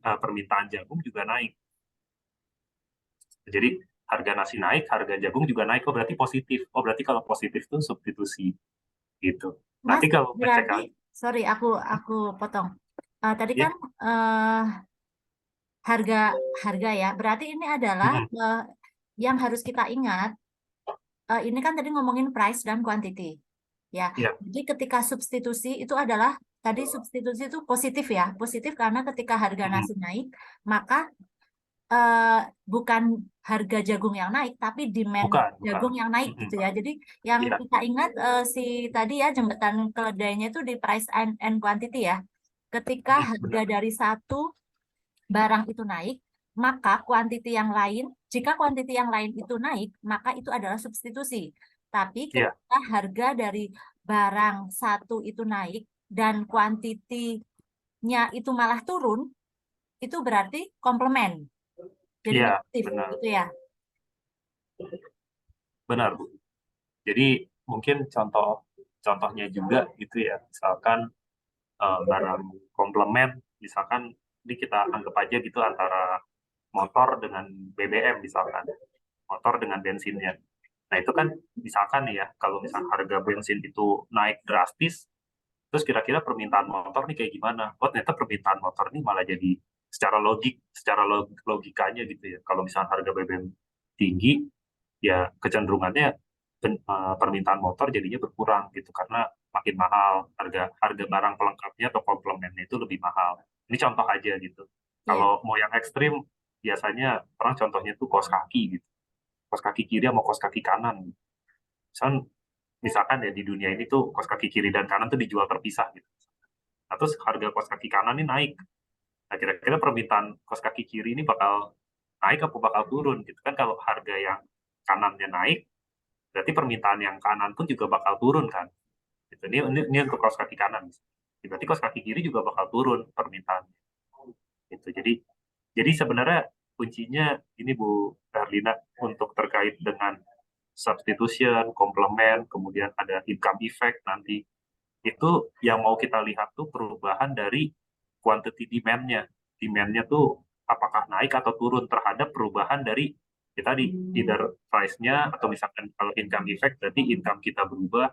permintaan jagung juga naik. Jadi harga nasi naik, harga jagung juga naik. Oh berarti positif. Oh berarti kalau positif tuh substitusi gitu. Mas, Nanti kalau ngecek berarti, sorry, aku potong. Tadi ya, kan harga harga ya. Berarti ini adalah mm, yang harus kita ingat. Ini kan tadi ngomongin price dan quantity. Ya, ya, jadi ketika substitusi itu adalah tadi substitusi itu positif ya, positif karena ketika harga mm, nasi naik, maka eh, bukan harga jagung yang naik, tapi demand bukan, bukan. jagung yang naik Mm, gitu ya. Jadi yang iya, kita ingat si tadi ya jembatan keledainya itu di price and quantity ya. Ketika harga benar. dari satu barang itu naik, maka kuantiti yang lain, jika kuantiti yang lain itu naik, maka itu adalah substitusi. Tapi Iya, ketika harga dari barang satu itu naik dan kuantitinya itu malah turun, itu berarti komplement. Jadi iya, negatif benar, gitu ya. benar Bu. Jadi mungkin contohnya juga gitu ya, misalkan barang komplement, misalkan ini kita anggap aja gitu antara motor dengan BBM misalkan, motor dengan bensinnya. Nah itu kan misalkan nih ya, kalau misalkan harga bensin itu naik drastis, terus kira-kira permintaan motor nih kayak gimana? Oh ternyata permintaan motor nih malah jadi secara logikanya gitu ya. Kalau misalkan harga BBM tinggi, ya kecenderungannya permintaan motor jadinya berkurang gitu karena makin mahal, harga harga barang pelengkapnya atau komplemennya itu lebih mahal. Ini contoh aja gitu. Iya. Kalau mau yang ekstrim, biasanya orang contohnya tuh kaos kaki gitu, kaos kaki kiri sama kaos kaki kanan. Misalkan ya di dunia ini tuh kaos kaki kiri dan kanan tuh dijual terpisah gitu. Nah, terus harga kaos kaki kanan ini naik. Nah, kira-kira permintaan kaos kaki kiri ini bakal naik apa bakal turun gitu kan? Kalau harga yang kanannya naik, berarti permintaan yang kanan pun juga bakal turun kan? Gitu. Ini untuk kaos kaki kanan. Berarti kaos kaki kiri juga bakal turun permintaan. Gitu. Jadi sebenarnya kuncinya ini Bu Erlina untuk terkait dengan substitution, komplement, kemudian ada income effect nanti itu yang mau kita lihat tuh perubahan dari quantity demand-nya. Demand-nya tuh apakah naik atau turun terhadap perubahan dari kita di either price-nya atau misalkan kalau income effect berarti income kita berubah,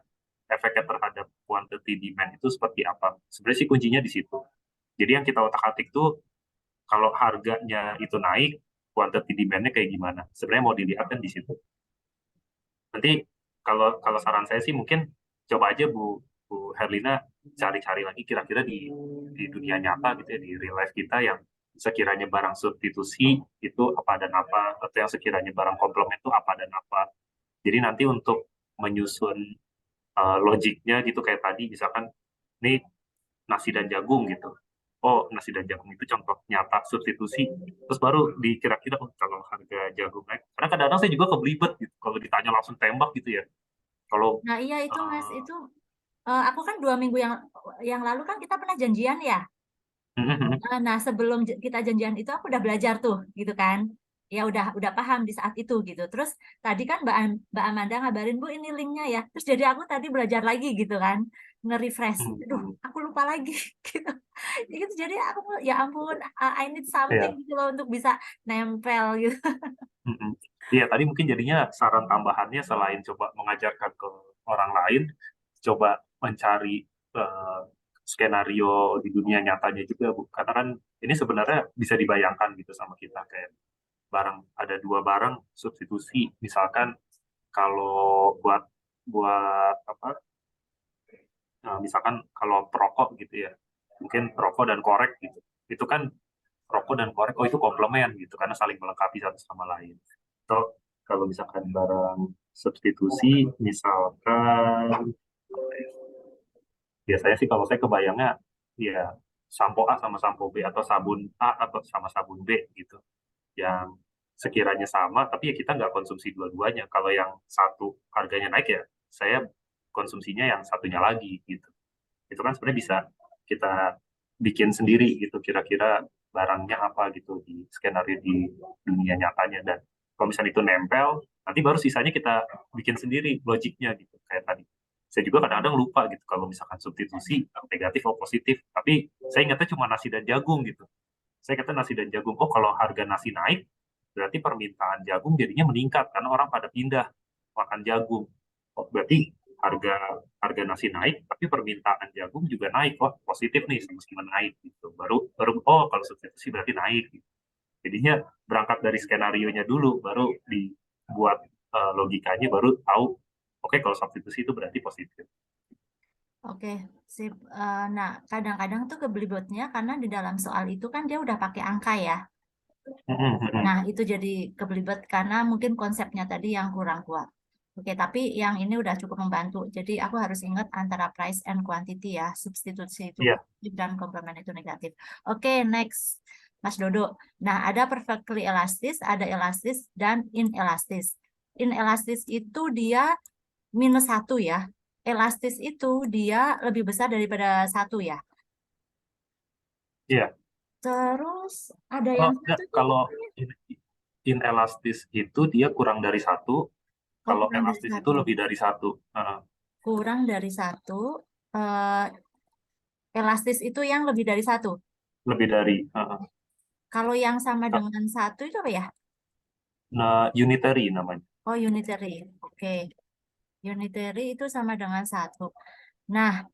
efeknya terhadap quantity demand itu seperti apa. Sebenarnya sih kuncinya di situ. Jadi yang kita otak-atik tuh kalau harganya itu naik, quantity demand-nya kayak gimana. Sebenarnya mau dilihat kan di situ. Nanti kalau kalau saran saya sih mungkin coba aja Bu Herlina cari-cari lagi kira-kira di dunia nyata gitu ya di real life kita yang sekiranya barang substitusi itu apa dan apa atau yang sekiranya barang komplement itu apa dan apa. Jadi nanti untuk menyusun logiknya gitu kayak tadi misalkan ini nasi dan jagung gitu. Oh, nasi dan jagung itu contoh nyata substitusi. Terus baru dikira-kira oh, kalau harga jagung naik. Karena kadang-kadang saya juga kebelibet gitu. Kalau ditanya langsung tembak gitu ya. Kalau Nah, iya itu Mas, uh, itu aku kan 2 minggu yang lalu kan kita pernah janjian ya. Nah, sebelum kita janjian itu aku udah belajar tuh, gitu kan. Ya udah paham di saat itu gitu. Terus tadi kan Mbak Amanda ngabarin Bu ini linknya ya. Terus jadi aku tadi belajar lagi gitu kan, nge-refresh. Aduh, aku lupa lagi gitu. Gitu jadi aku ya ampun, I need something ya, gitu loh untuk bisa nempel gitu. iya tadi mungkin jadinya saran tambahannya selain coba mengajarkan ke orang lain, coba mencari uh, skenario di dunia nyatanya juga Bu. Karena kan ini sebenarnya bisa dibayangkan gitu sama kita kayak barang ada dua barang substitusi misalkan kalau buat buat apa misalkan kalau perokok gitu ya mungkin rokok dan korek gitu itu kan rokok dan korek oh itu komplement gitu karena saling melengkapi satu sama lain atau kalau misalkan barang substitusi misalkan biasanya sih kalau saya kebayangnya ya sampo A sama sampo B atau sabun A atau sama sabun B gitu yang sekiranya sama, tapi ya kita nggak konsumsi dua-duanya. Kalau yang satu harganya naik ya, saya konsumsinya yang satunya lagi gitu. Itu kan sebenarnya bisa kita bikin sendiri gitu, kira-kira barangnya apa gitu di skenario di dunia nyatanya dan kalau misalnya itu nempel, nanti baru sisanya kita bikin sendiri logiknya gitu kayak tadi. Saya juga kadang-kadang lupa gitu kalau misalkan substitusi negatif atau positif, tapi saya ingatnya cuma nasi dan jagung gitu saya kata nasi dan jagung. Oh, kalau harga nasi naik, berarti permintaan jagung jadinya meningkat karena orang pada pindah makan jagung. Oh, berarti harga harga nasi naik, tapi permintaan jagung juga naik. Oh, positif nih, sama-sama naik gitu. Baru oh kalau substitusi berarti naik. Gitu. Jadinya berangkat dari skenario-nya dulu, baru dibuat logikanya, baru tahu. Oke, kalau substitusi itu berarti positif. Oke, sip. Nah, kadang-kadang tuh kebelibetnya karena di dalam soal itu kan dia udah pakai angka ya. Nah, itu jadi kebelibet karena mungkin konsepnya tadi yang kurang kuat. Oke, tapi yang ini udah cukup membantu. Jadi aku harus ingat antara price and quantity ya. Substitusi itu Iya, positif dan komplement itu negatif. Oke, next. Mas Dodo. Nah, ada perfectly elastis, ada elastis, dan inelastis. Inelastis itu dia -1 ya. Elastis itu dia lebih besar daripada 1 ya. iya. Terus ada Oh, yang enggak, satu tuh kalau inelastis itu dia kurang dari 1, kalau kurang dari elastis itu 1. lebih dari 1. Kurang dari 1. eh, Elastis itu yang lebih dari 1. Lebih dari. Kalau yang sama dengan 1 itu apa ya? Nah, unitary namanya. Oh, unitary. Oke. Unitary itu sama dengan 1. Nah,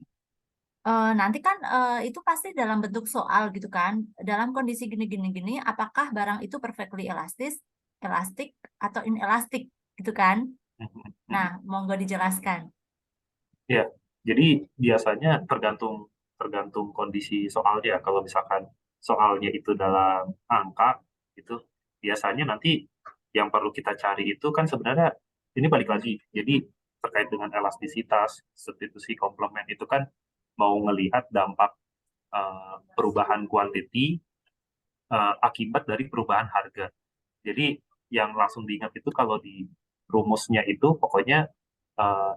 nanti kan itu pasti dalam bentuk soal gitu kan. Dalam kondisi gini-gini-gini, apakah barang itu perfectly elastis, elastik, atau inelastik gitu kan? Nah, monggo dijelaskan. Ya, jadi biasanya tergantung tergantung kondisi soalnya. Kalau misalkan soalnya itu dalam angka, itu biasanya nanti yang perlu kita cari itu kan sebenarnya ini balik lagi. Jadi terkait dengan elastisitas, substitusi komplement itu kan mau ngelihat dampak perubahan quantity akibat dari perubahan harga. Jadi yang langsung diingat itu kalau di rumusnya itu pokoknya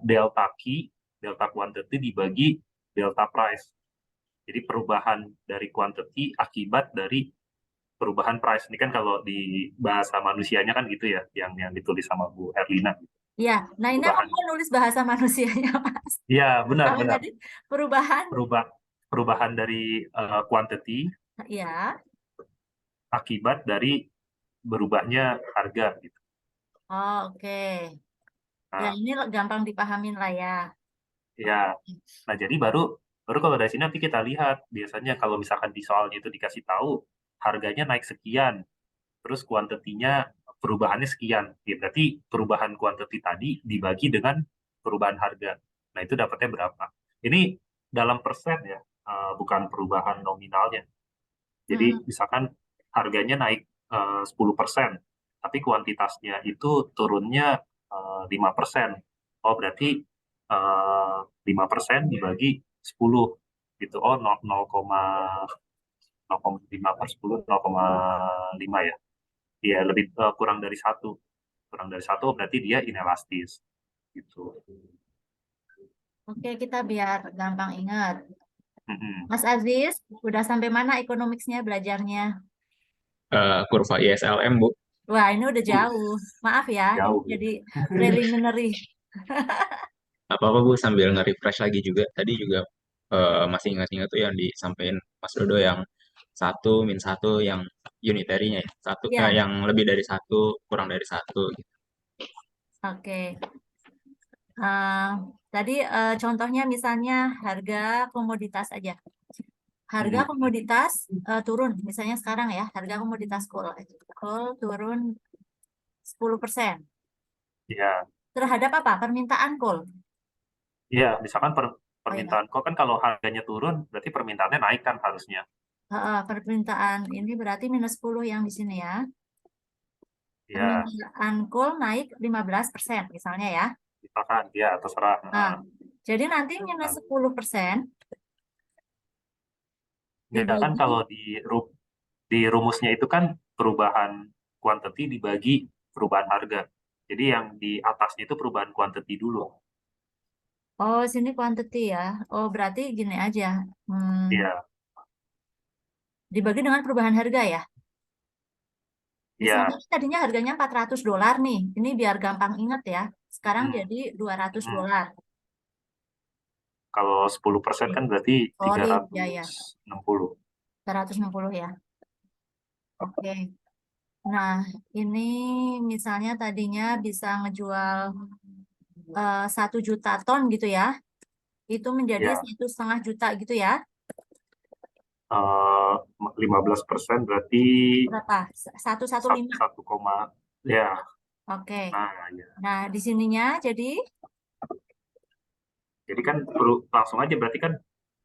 delta Q, delta quantity dibagi delta price. Jadi perubahan dari quantity akibat dari perubahan price. Ini kan kalau di bahasa manusianya kan gitu ya, yang ditulis sama Bu Erlina. Ya, nah ini aku Perubahan. mau nulis bahasa manusianya, Mas. Iya, Kalau benar-benar. tadi perubahan, Perubahan dari quantity ya. akibat dari berubahnya harga gitu. Oh, oke. Ya, Nah, ini gampang dipahamin lah ya. ya. Nah, jadi baru baru kalau dari sini nanti kita lihat biasanya kalau misalkan di soalnya itu dikasih tahu harganya naik sekian, terus kuantitinya perubahannya sekian. Ya berarti perubahan kuantiti tadi dibagi dengan perubahan harga. Nah, itu dapatnya berapa? Ini dalam persen ya, bukan perubahan nominalnya. Jadi Mm-mm. misalkan harganya naik 10%, tapi kuantitasnya itu turunnya 5%. Oh, berarti 5% dibagi 10 gitu. Oh, 0,5 per 10, 0,5 ya. Dia lebih kurang dari 1. Kurang dari 1 berarti dia inelastis gitu. Oke, kita biar gampang ingat. Mm-mm. Mas Aziz, udah sampai mana ekonomiksnya belajarnya? Kurva ISLM, Bu. Wah, ini udah jauh. Maaf ya, ini Jauh jadi gitu. preliminary. Apa-apa, Bu, sambil nge-refresh lagi juga. Tadi juga masih ingat-ingat tuh yang disampaikan Mas Dodo yang 1, -1, yang unitary-nya ya. Ya, Yang lebih dari 1, kurang dari 1. Gitu. oke. Eh, Tadi contohnya misalnya harga komoditas aja. Harga Mm-mm. komoditas turun, misalnya sekarang ya, harga komoditas coal. Coal turun 10%. Ya, Terhadap apa? Permintaan coal. iya, misalkan Oh ya, permintaan kok kan kalau harganya turun, berarti permintaannya naik kan harusnya. permintaan ini berarti -10 yang di sini ya. Ya, Permintaan coal naik 15% misalnya ya. misalkan ya terserah. Nah, jadi nanti Nah, -10% ya kan dibagi, kalau di rumusnya itu kan perubahan quantity dibagi perubahan harga. Jadi yang di atasnya itu perubahan quantity dulu. oh sini quantity ya. Oh berarti gini aja. Hmm, Iya, Dibagi dengan perubahan harga ya. Misalnya iya. tadinya harganya $400 nih. Ini biar gampang ingat ya. Sekarang Hmm, jadi 200 hmm. dolar. Kalau 10% kan berarti Sorry, ya 360. 460 ya. Oke. Nah, ini misalnya tadinya bisa ngejual 1 juta ton gitu ya. Itu menjadi Ya, 1,5 juta gitu ya. 15% berarti Berapa? 115. satu koma, ya, Oke. nah ya. Nah, di sininya jadi Jadi kan langsung aja berarti kan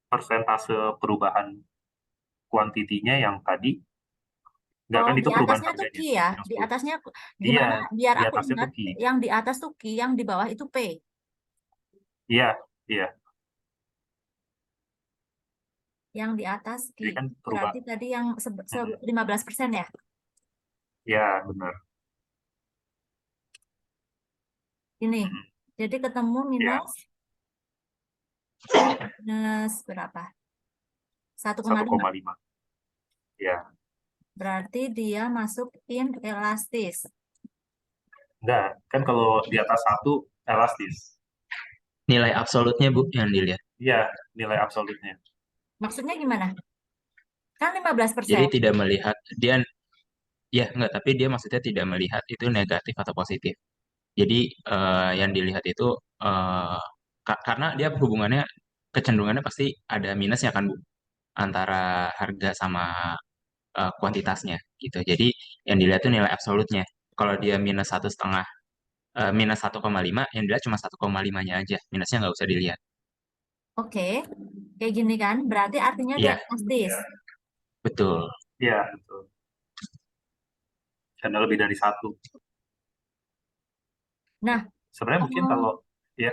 persentase perubahan kuantitinya yang tadi, nggak oh kan di itu perubahan atasnya tuh Q harganya ya. yang Di 10. atasnya Iya, gimana biar di aku atasnya ingat tuh key. yang di atas tuh Q, yang di bawah itu P. Iya, iya. Yang di atas Q. Jadi kan Berarti perubahan. tadi yang Mm-mm. 15% ya. Ya, benar. Ini. Mm-mm. Jadi ketemu Ya, minus berapa? 1,5. 1,5. Ya, Berarti dia masuk inelastis. enggak. Kan kalau di atas satu elastis. Nilai absolutnya Bu yang dilihat. Iya, nilai absolutnya. Maksudnya gimana? Kan 15%. Jadi tidak melihat dia, ya enggak, tapi dia maksudnya tidak melihat itu negatif atau positif. Jadi yang dilihat itu eh, karena dia hubungannya, kecenderungannya pasti ada minusnya kan Bu, antara harga sama kuantitasnya gitu. Jadi yang dilihat itu nilai absolutnya. Kalau dia -1,5, -1,5, yang dilihat cuma 1,5-nya aja. Minusnya nggak usah dilihat. Oke. Kayak gini kan. Berarti artinya dia Iya, elastis. betul. Iya, betul. Karena lebih dari satu. Nah, Sebenarnya mungkin eh, kalau, ya,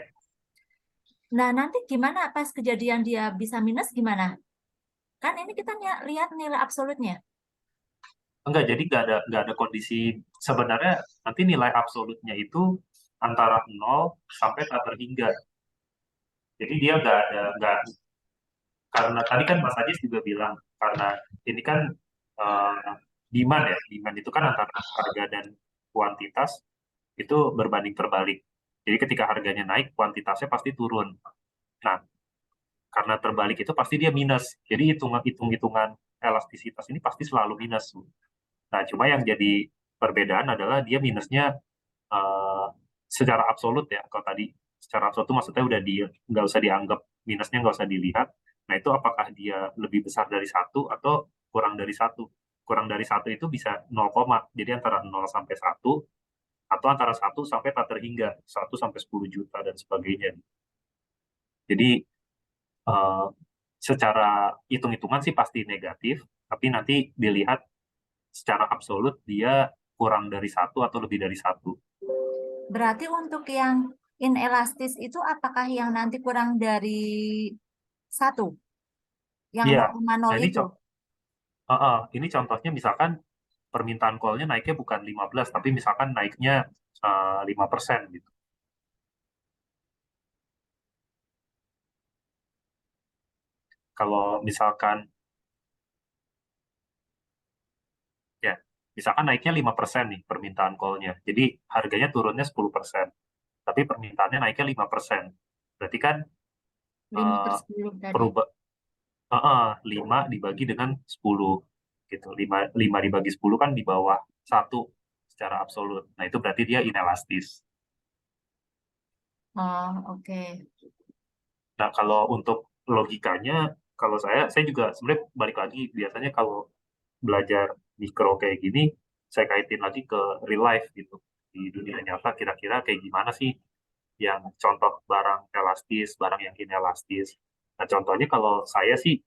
nah nanti gimana pas kejadian dia bisa minus gimana? Kan ini kita lihat nilai absolutnya. enggak, jadi nggak ada kondisi. Sebenarnya nanti nilai absolutnya itu antara 0 sampai tak terhingga. Jadi dia nggak, karena tadi kan Mas Ajis juga bilang, karena ini kan eh, demand itu kan antara harga dan kuantitas itu berbanding terbalik. Jadi ketika harganya naik, kuantitasnya pasti turun. Nah, karena terbalik itu pasti dia minus. Jadi hitung-hitungan elastisitas ini pasti selalu minus. Nah, cuma yang jadi perbedaan adalah dia minusnya eh, secara absolut ya. Kalau tadi secara absolut itu maksudnya udah nggak usah dianggap minusnya, nggak usah dilihat. Nah, itu apakah dia lebih besar dari satu atau kurang dari satu? Kurang dari satu itu bisa 0, jadi antara 0 sampai 1, atau antara 1 sampai tak terhingga 1 sampai 10 juta dan sebagainya. Jadi eh, secara hitung-hitungan sih pasti negatif, tapi nanti dilihat secara absolut dia kurang dari satu atau lebih dari satu. Berarti untuk yang inelastis itu apakah yang nanti kurang dari 1? Yang Iya, 0,0 nah ini itu. ini contohnya misalkan permintaan call-nya naiknya bukan 15, tapi misalkan naiknya 5% gitu. Kalau ya, misalkan naiknya 5% nih permintaan call-nya. Jadi harganya turunnya 10%, tapi permintaannya naiknya 5%. Berarti kan 5 per eh, 10 tadi. perubah 5 dibagi dengan 10 gitu. 5 dibagi 10 kan di bawah satu secara absolut. Nah, itu berarti dia inelastis. Oh, oke. Nah, kalau untuk logikanya, kalau saya juga sebenarnya balik lagi, biasanya kalau belajar mikro kayak gini, saya kaitin lagi ke real life gitu. Di dunia nyata kira-kira kayak gimana sih yang contoh barang elastis, barang yang inelastis. Nah, contohnya kalau saya sih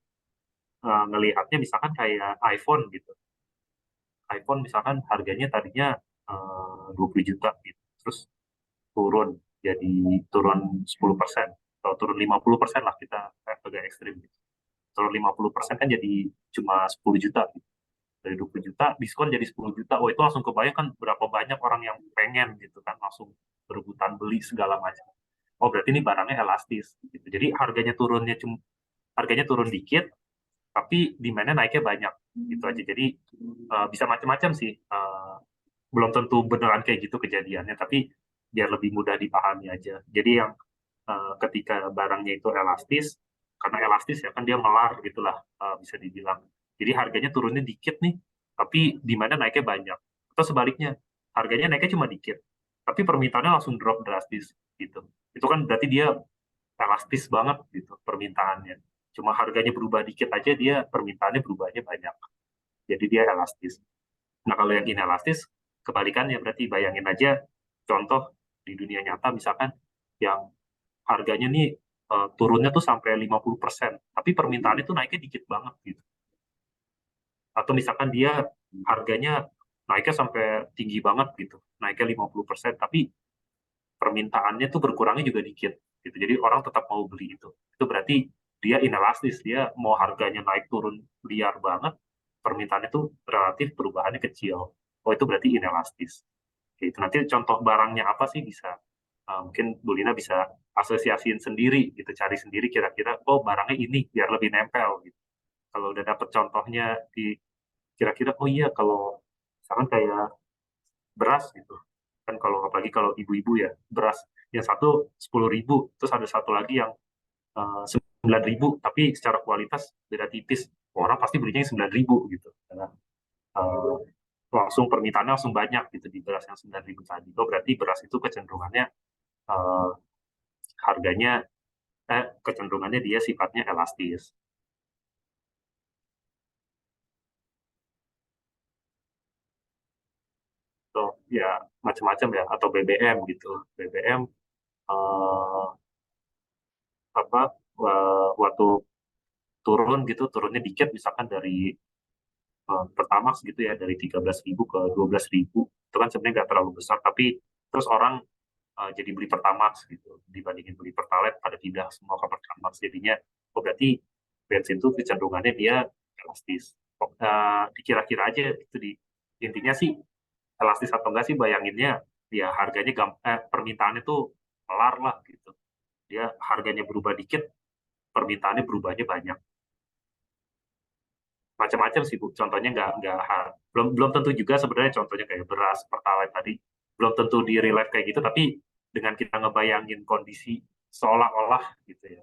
ngelihatnya misalkan kayak iPhone gitu. iPhone misalkan harganya tadinya 20 juta gitu. Terus turun jadi turun 10% atau turun 50% lah, kita agak ekstrim gitu. Turun 50% kan jadi cuma 10 juta gitu. Dari 20 juta diskon jadi 10 juta. Oh, itu langsung kebayang kan berapa banyak orang yang pengen gitu kan, langsung berebutan beli segala macam. Oh, berarti ini barangnya elastis gitu. Jadi harganya turun dikit tapi demand-nya naiknya banyak gitu aja. Jadi bisa macam-macam sih. Belum tentu beneran kayak gitu kejadiannya, tapi biar lebih mudah dipahami aja. Jadi yang ketika barangnya itu elastis, karena elastis ya kan dia melar gitulah, bisa dibilang. Jadi harganya turunnya dikit nih, tapi demand-nya naiknya banyak. Atau sebaliknya, harganya naiknya cuma dikit, tapi permintaannya langsung drop drastis gitu. Itu kan berarti dia elastis banget gitu permintaannya. Cuma harganya berubah dikit aja dia permintaannya berubahnya banyak. Jadi dia elastis. Nah, kalau yang inelastis kebalikannya, berarti bayangin aja contoh di dunia nyata misalkan yang harganya nih turunnya tuh sampai 50%, tapi permintaannya tuh naiknya dikit banget gitu. Atau misalkan dia harganya naiknya sampai tinggi banget gitu, naiknya 50%, tapi permintaannya tuh berkurangnya juga dikit gitu. Jadi orang tetap mau beli itu. Itu berarti dia inelastis, dia mau harganya naik turun liar banget, permintaannya tuh relatif perubahannya kecil. Oh, itu berarti inelastis. Itu nanti contoh barangnya apa sih bisa mungkin Bu Lina bisa asosiasiin sendiri gitu, cari sendiri kira-kira oh barangnya ini biar lebih nempel gitu. Kalau udah dapet contohnya di kira-kira oh iya kalau misalkan kayak beras gitu kan, kalau apalagi kalau ibu-ibu ya, beras yang satu 10.000 terus ada satu lagi yang 9.000 tapi secara kualitas beda tipis, orang pasti belinya yang 9.000 gitu karena eh, langsung permintaannya langsung banyak gitu di beras yang 9.000 tadi. Oh berarti beras itu kecenderungannya eh, harganya kecenderungannya dia sifatnya elastis. So, ya macam-macam ya, atau BBM gitu. BBM eh, apa waktu turun gitu, turunnya dikit misalkan dari Pertamax gitu ya, dari 13.000 ke 12.000 itu kan sebenarnya nggak terlalu besar, tapi terus orang jadi beli Pertamax gitu dibandingin beli Pertalite, pada pindah semua ke Pertamax, jadinya oh berarti bensin itu kecenderungannya dia elastis. Dikira-kira aja itu intinya sih elastis atau enggak sih bayanginnya ya harganya permintaannya tuh melar lah gitu, dia harganya berubah dikit permintaannya berubahnya banyak. Macam-macam sih Bu, contohnya nggak belum belum tentu juga sebenarnya, contohnya kayak beras Pertalite tadi belum tentu di real life kayak gitu, tapi dengan kita ngebayangin kondisi seolah-olah gitu ya,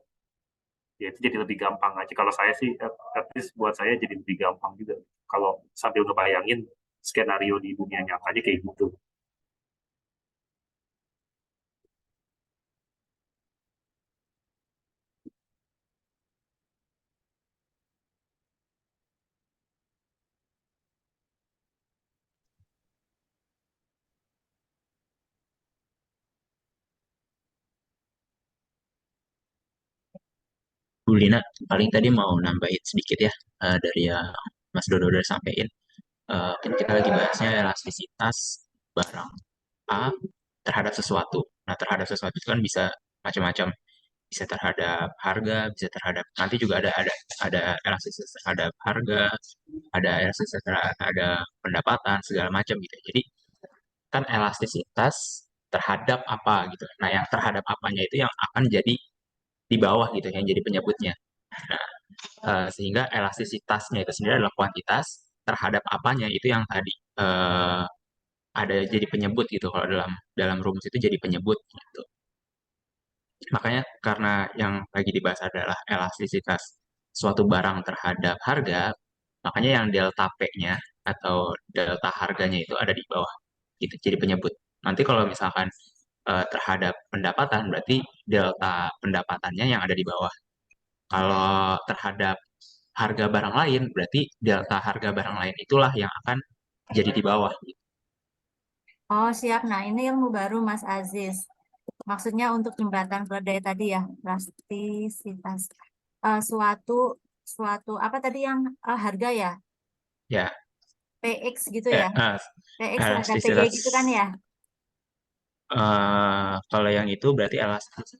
ya itu jadi lebih gampang aja. Kalau saya sih at least buat saya jadi lebih gampang juga kalau sambil ngebayangin skenario di dunia nyatanya kayak gitu. Bu Lina, paling tadi mau nambahin sedikit ya dari yang Mas Dodo udah sampein. Kan kita lagi bahasnya elastisitas barang A terhadap sesuatu. Nah, terhadap sesuatu itu kan bisa macam-macam. Bisa terhadap harga, bisa terhadap nanti juga ada elastisitas terhadap harga, ada elastisitas terhadap pendapatan segala macam gitu. Jadi kan elastisitas terhadap apa gitu. Nah, yang terhadap apanya itu yang akan jadi di bawah gitu, yang jadi penyebutnya. Nah, sehingga elastisitasnya itu sendiri adalah kuantitas terhadap apanya itu yang tadi ada jadi penyebut gitu. Kalau dalam dalam rumus itu jadi penyebut gitu. Makanya karena yang lagi dibahas adalah elastisitas suatu barang terhadap harga, makanya yang delta P-nya atau delta harganya itu ada di bawah gitu, jadi penyebut. Nanti kalau misalkan terhadap pendapatan berarti delta pendapatannya yang ada di bawah. Kalau terhadap harga barang lain berarti delta harga barang lain itulah yang akan jadi di bawah gitu. Oh, siap. Nah, ini ilmu baru Mas Aziz. Maksudnya untuk jembatan keledai tadi ya, elastisitas. Suatu suatu apa tadi yang harga ya? Ya, PX gitu eh, ya. eh, PX terhadap PY elastisitas gitu kan ya. kalau yang itu berarti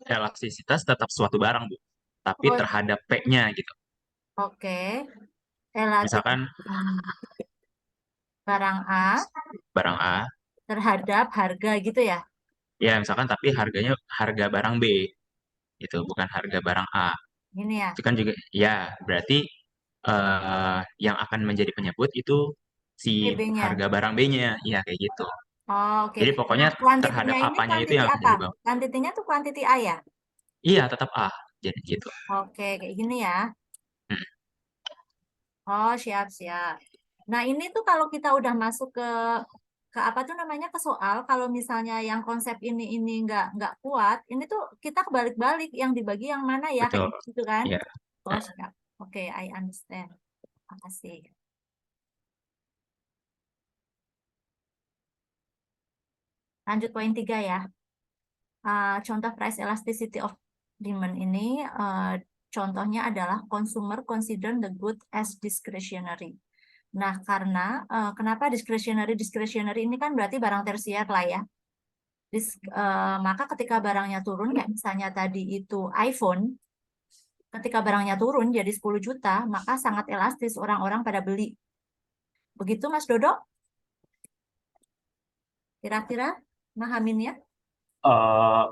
elastisitas tetap suatu barang, Bu. Tapi Oh, terhadap P-nya gitu. oke. Relatif Misalkan barang A barang A, terhadap harga gitu ya. ya misalkan tapi harganya harga barang B gitu, bukan harga barang A. Gini ya. Itu kan juga ya berarti yang akan menjadi penyebut itu si PB-nya. harga barang B-nya. Iya kayak gitu. Oh, oke. Jadi Nah, pokoknya kuantitinya terhadap ini apanya itu kuantiti yang akan apa? jadi bawah. Kuantitinya tuh kuantiti A ya. Iya, tetap A. Jadi gitu. Oke, kayak gini ya. Hmm. Oh, siap, siap. Nah, ini tuh kalau kita udah masuk ke apa tuh namanya, ke soal, kalau misalnya yang konsep ini nggak kuat, ini tuh kita kebalik-balik, yang dibagi yang mana ya, kayak Betul. gitu kan. Ya. Oh, siap. Oke, I understand. Makasih. Lanjut poin 3 ya. Contoh price elasticity of demand ini, contohnya adalah consumer consider the good as discretionary. Nah, karena kenapa discretionary ini kan berarti barang tersier lah ya. Maka ketika barangnya turun, kayak misalnya tadi itu iPhone, ketika barangnya turun jadi 10 juta, maka sangat elastis, orang-orang pada beli. Begitu Mas Dodo? Kira-kira mahaminnya? Eh,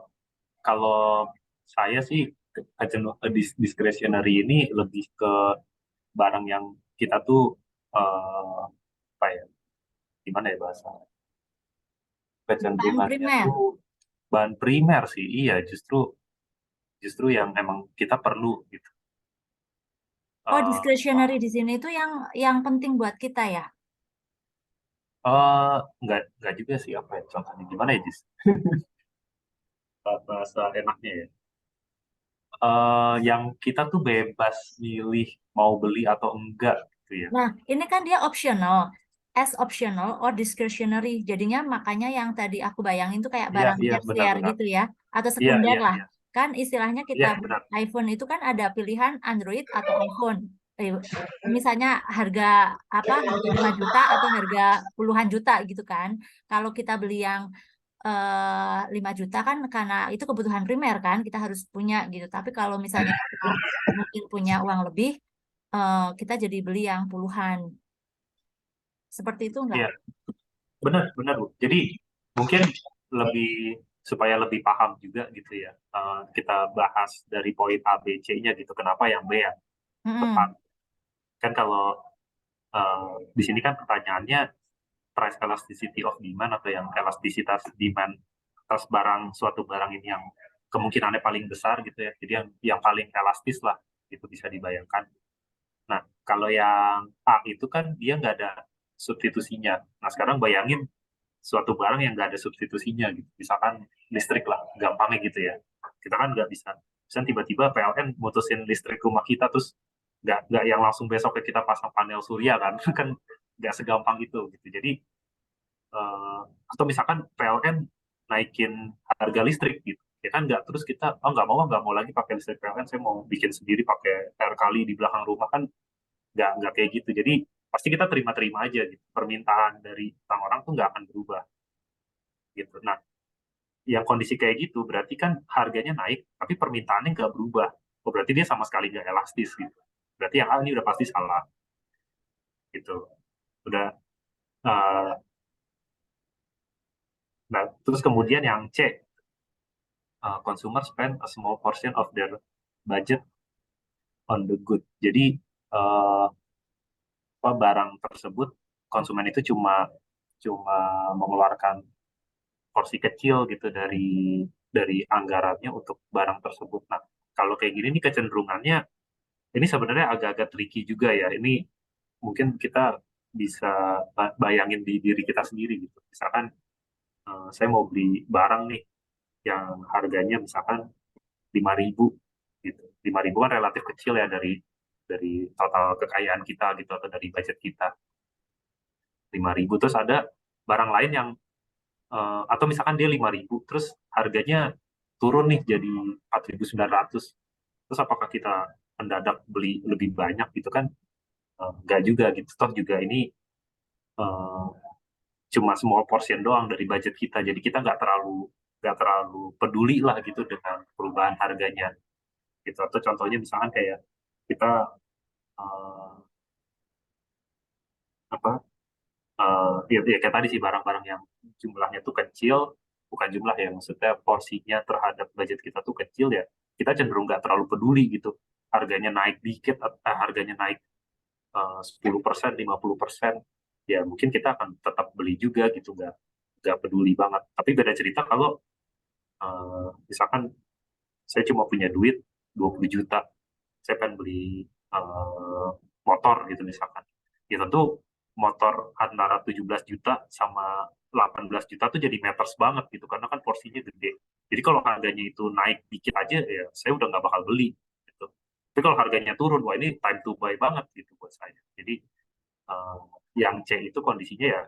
kalau saya sih discretionary ini lebih ke barang yang kita tuh apa ya, gimana ya bahasa Bahan kecenderungannya primer. tuh bahan primer sih, iya, justru justru yang emang kita perlu gitu. Oh, Eh, discretionary di sini itu yang penting buat kita ya. nggak juga sih, apa ya contohnya gimana ya, Jis? Bahasa enaknya ya. Yang kita tuh bebas milih mau beli atau enggak gitu ya. Nah, ini kan dia optional, as optional or discretionary. Jadinya makanya yang tadi aku bayangin tuh kayak Iya, barang iya, tersier benar-benar. gitu ya, atau Iya, sekunder iya, lah. iya. Kan istilahnya kita Iya, beli benar. iPhone itu kan ada pilihan Android atau iPhone. Eh, Misalnya harga apa, harga 5 juta atau harga puluhan juta gitu kan. Kalau kita beli yang 5 juta kan karena itu kebutuhan primer kan, kita harus punya gitu. Tapi kalau misalnya kita mungkin punya uang lebih, kita jadi beli yang puluhan. Seperti itu enggak? Iya, benar, benar, Bu. Jadi mungkin lebih supaya lebih paham juga gitu ya. Kita bahas dari poin A, B, C-nya gitu. Kenapa yang B yang tepat? Mm-mm. Kan kalau di sini kan pertanyaannya price elasticity of demand atau yang elastisitas demand atas barang, suatu barang ini yang kemungkinannya paling besar gitu ya. Jadi yang paling elastis lah itu bisa dibayangkan. Nah, kalau yang A itu kan dia nggak ada substitusinya. Nah, sekarang bayangin suatu barang yang nggak ada substitusinya gitu. Misalkan listrik lah, gampangnya gitu ya. Kita kan nggak bisa. Misalnya tiba-tiba PLN mutusin listrik rumah kita, terus nggak yang langsung besok kita pasang panel surya kan. Kan nggak segampang itu gitu. Jadi, eh, atau misalkan PLN naikin harga listrik gitu. Ya kan nggak, terus kita, oh nggak mau lagi pakai listrik PLN, saya mau bikin sendiri pakai air kali di belakang rumah, kan nggak kayak gitu. Jadi pasti kita terima-terima aja gitu. Permintaan dari orang-orang tuh nggak akan berubah gitu. Nah, yang kondisi kayak gitu berarti kan harganya naik tapi permintaannya nggak berubah. Oh, berarti dia sama sekali nggak elastis gitu. Berarti yang A ini udah pasti salah gitu. Udah. uh, nah, terus kemudian yang C, consumer spend a small portion of their budget on the good. Jadi uh, apa, barang tersebut konsumen itu cuma cuma mengeluarkan porsi kecil gitu dari anggarannya untuk barang tersebut. Nah, kalau kayak gini nih kecenderungannya ini sebenarnya agak-agak tricky juga ya. Ini mungkin kita bisa bayangin di diri kita sendiri gitu. Misalkan saya mau beli barang nih yang harganya misalkan 5.000 gitu. 5.000 kan relatif kecil ya dari total kekayaan kita gitu atau dari budget kita. 5.000, terus ada barang lain yang atau misalkan dia 5.000 terus harganya turun nih jadi 4.900. Terus apakah kita mendadak beli lebih banyak gitu kan? Nggak juga gitu. Toh juga ini eh, cuma small portion doang dari budget kita. Jadi kita nggak terlalu peduli lah gitu dengan perubahan harganya. Gitu. Atau contohnya misalkan kayak kita eh, apa ya kayak tadi sih, barang-barang yang jumlahnya tuh kecil, bukan jumlah ya, maksudnya porsinya terhadap budget kita tuh kecil ya, kita cenderung nggak terlalu peduli gitu. Harganya naik dikit, harganya naik 10%, 50%, ya mungkin kita akan tetap beli juga gitu, nggak peduli banget. Tapi beda cerita kalau misalkan saya cuma punya duit 20 juta, saya pengen beli motor gitu misalkan. Ya tentu motor antara 17 juta sama 18 juta tuh jadi matters banget gitu karena kan porsinya gede. Jadi kalau harganya itu naik dikit aja ya saya udah nggak bakal beli gitu. Tapi kalau harganya turun, wah ini time to buy banget gitu buat saya. Jadi eh, yang C itu kondisinya ya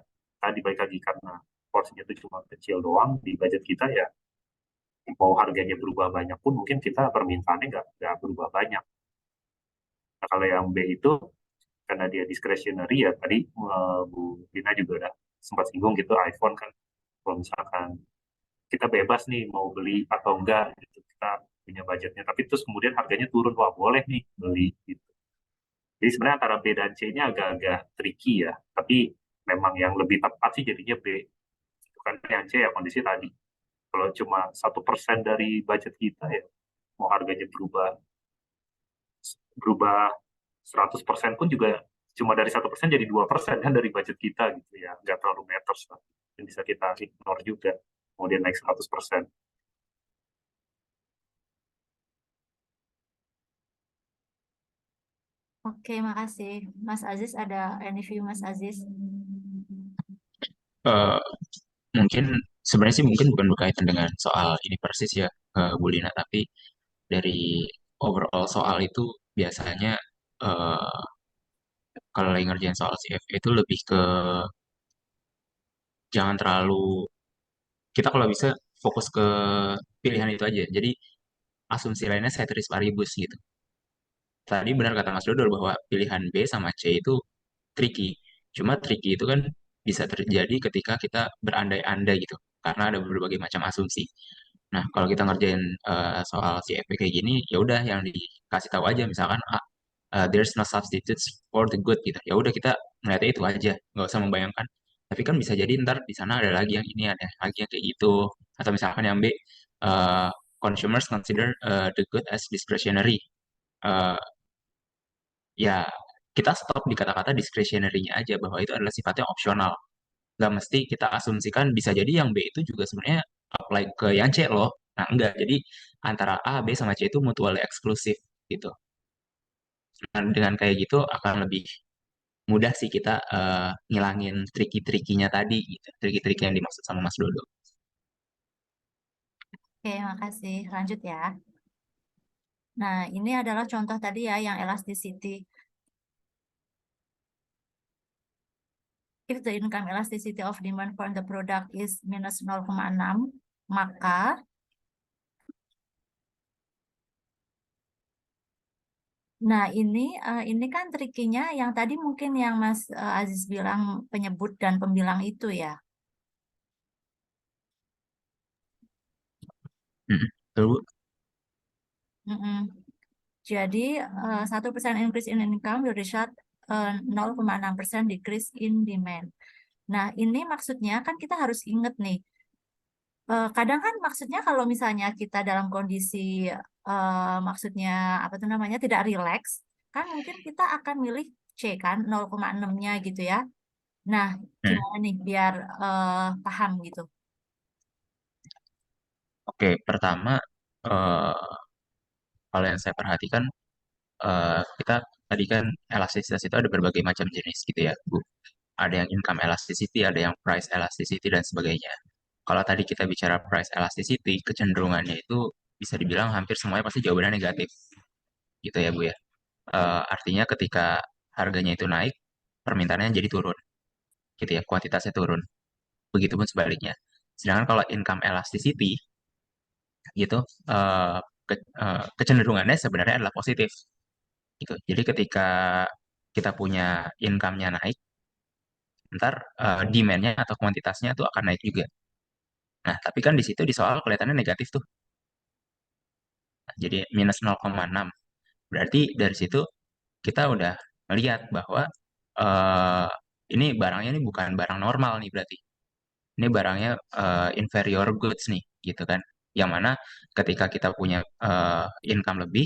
tadi baik lagi karena porsinya itu cuma kecil doang di budget kita ya mau harganya berubah banyak pun mungkin kita permintaannya nggak berubah banyak. Nah, kalau yang B itu karena dia discretionary ya tadi Bu Dina juga udah sempat singgung gitu iPhone kan kalau misalkan kita bebas nih mau beli atau enggak gitu kita punya budgetnya tapi terus kemudian harganya turun wah boleh nih beli gitu. Jadi sebenarnya antara B dan C-nya agak-agak tricky ya tapi memang yang lebih tepat sih jadinya B. Itu kan yang C ya kondisi tadi kalau cuma 1% dari budget kita ya mau harganya berubah berubah 100% pun juga cuma dari 1% jadi 2% kan dari budget kita gitu ya nggak terlalu matters lah. Dan bisa kita ignore juga kemudian naik 100%. Oke, makasih. Mas Aziz, ada any view Mas Aziz? Eh, Mungkin sebenarnya sih mungkin bukan berkaitan dengan soal ini persis ya, Bu Lina, tapi dari overall soal itu biasanya eh, kalau lagi ngerjain soal CFA itu lebih ke jangan terlalu kita kalau bisa fokus ke pilihan itu aja. Jadi asumsi lainnya ceteris paribus gitu. Tadi benar kata Mas Dodol bahwa pilihan B sama C itu tricky. Cuma tricky itu kan bisa terjadi ketika kita berandai-andai gitu. Karena ada berbagai macam asumsi. Nah, kalau kita ngerjain soal CFP kayak gini, ya udah yang dikasih tahu aja misalkan there's no substitutes for the good gitu. Ya udah kita melihatnya itu aja, nggak usah membayangkan. Tapi kan bisa jadi ntar di sana ada lagi yang ini, ada lagi yang kayak gitu. Atau misalkan yang B, uh, consumers consider the good as discretionary. Uh, Ya, kita stop di kata-kata discretionary-nya aja bahwa itu adalah sifatnya opsional. Nggak mesti kita asumsikan bisa jadi yang B itu juga sebenarnya apply ke yang C loh. Nah, enggak. Jadi antara A, B sama C itu mutually eksklusif gitu. Dan dengan kayak gitu akan lebih mudah sih kita ngilangin tricky-trickinya tadi gitu. Tricky-tricky yang dimaksud sama Mas Dodo. Oke, makasih. Lanjut ya. Nah, ini adalah contoh tadi ya yang elasticity. If the income elasticity of demand for the product is minus 0,6, maka nah ini kan trikinya yang tadi mungkin yang Mas Aziz bilang penyebut dan pembilang itu ya. Betul, Bu? Mm-mm. Jadi 1% increase in income will result 0,6% decrease in demand. Nah, ini maksudnya kan kita harus ingat nih, kadang kan maksudnya kalau misalnya kita dalam kondisi maksudnya apa tuh namanya tidak rileks, kan mungkin kita akan milih C kan 0,6-nya gitu ya. Nah, Hmm. gimana nih biar paham gitu. Oke, pertama eh, kalau yang saya perhatikan kita tadi kan elastisitas itu ada berbagai macam jenis gitu ya, Bu. Ada yang income elasticity, ada yang price elasticity dan sebagainya. Kalau tadi kita bicara price elasticity, kecenderungannya itu bisa dibilang hampir semuanya pasti jawabannya negatif, gitu ya Bu ya. Artinya ketika harganya itu naik, permintaannya jadi turun, gitu ya, kuantitasnya turun. Begitupun sebaliknya. Sedangkan kalau income elasticity, gitu, eh, kecenderungannya sebenarnya adalah positif, gitu. Jadi ketika kita punya income-nya naik, ntar demand-nya atau kuantitasnya itu akan naik juga. Nah, tapi kan di situ di soal kelihatannya negatif tuh. Jadi minus 0,6. Berarti dari situ kita udah melihat bahwa eh, ini barangnya ini bukan barang normal nih berarti. Ini barangnya inferior goods nih, gitu kan. Yang mana ketika kita punya income lebih,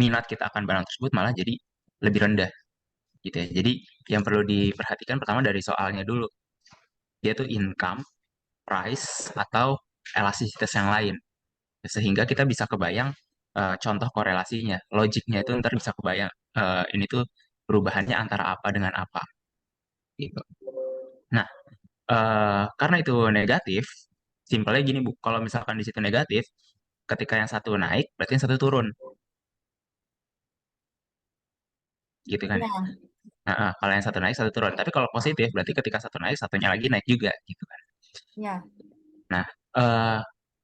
minat kita akan barang tersebut malah jadi lebih rendah, gitu ya. Jadi yang perlu diperhatikan pertama dari soalnya dulu. Dia tuh income, price, atau elastisitas yang lain. Sehingga kita bisa kebayang contoh korelasinya, logiknya itu ntar bisa kebayang ini tuh perubahannya antara apa dengan apa gitu. Nah, karena itu negatif, simpelnya gini Bu, kalau misalkan di situ negatif, ketika yang satu naik, berarti yang satu turun, gitu kan? Ya, Nah, kalau yang satu naik, satu turun. Tapi kalau positif, berarti ketika satu naik, satunya lagi naik juga, gitu kan? ya. Nah, eh,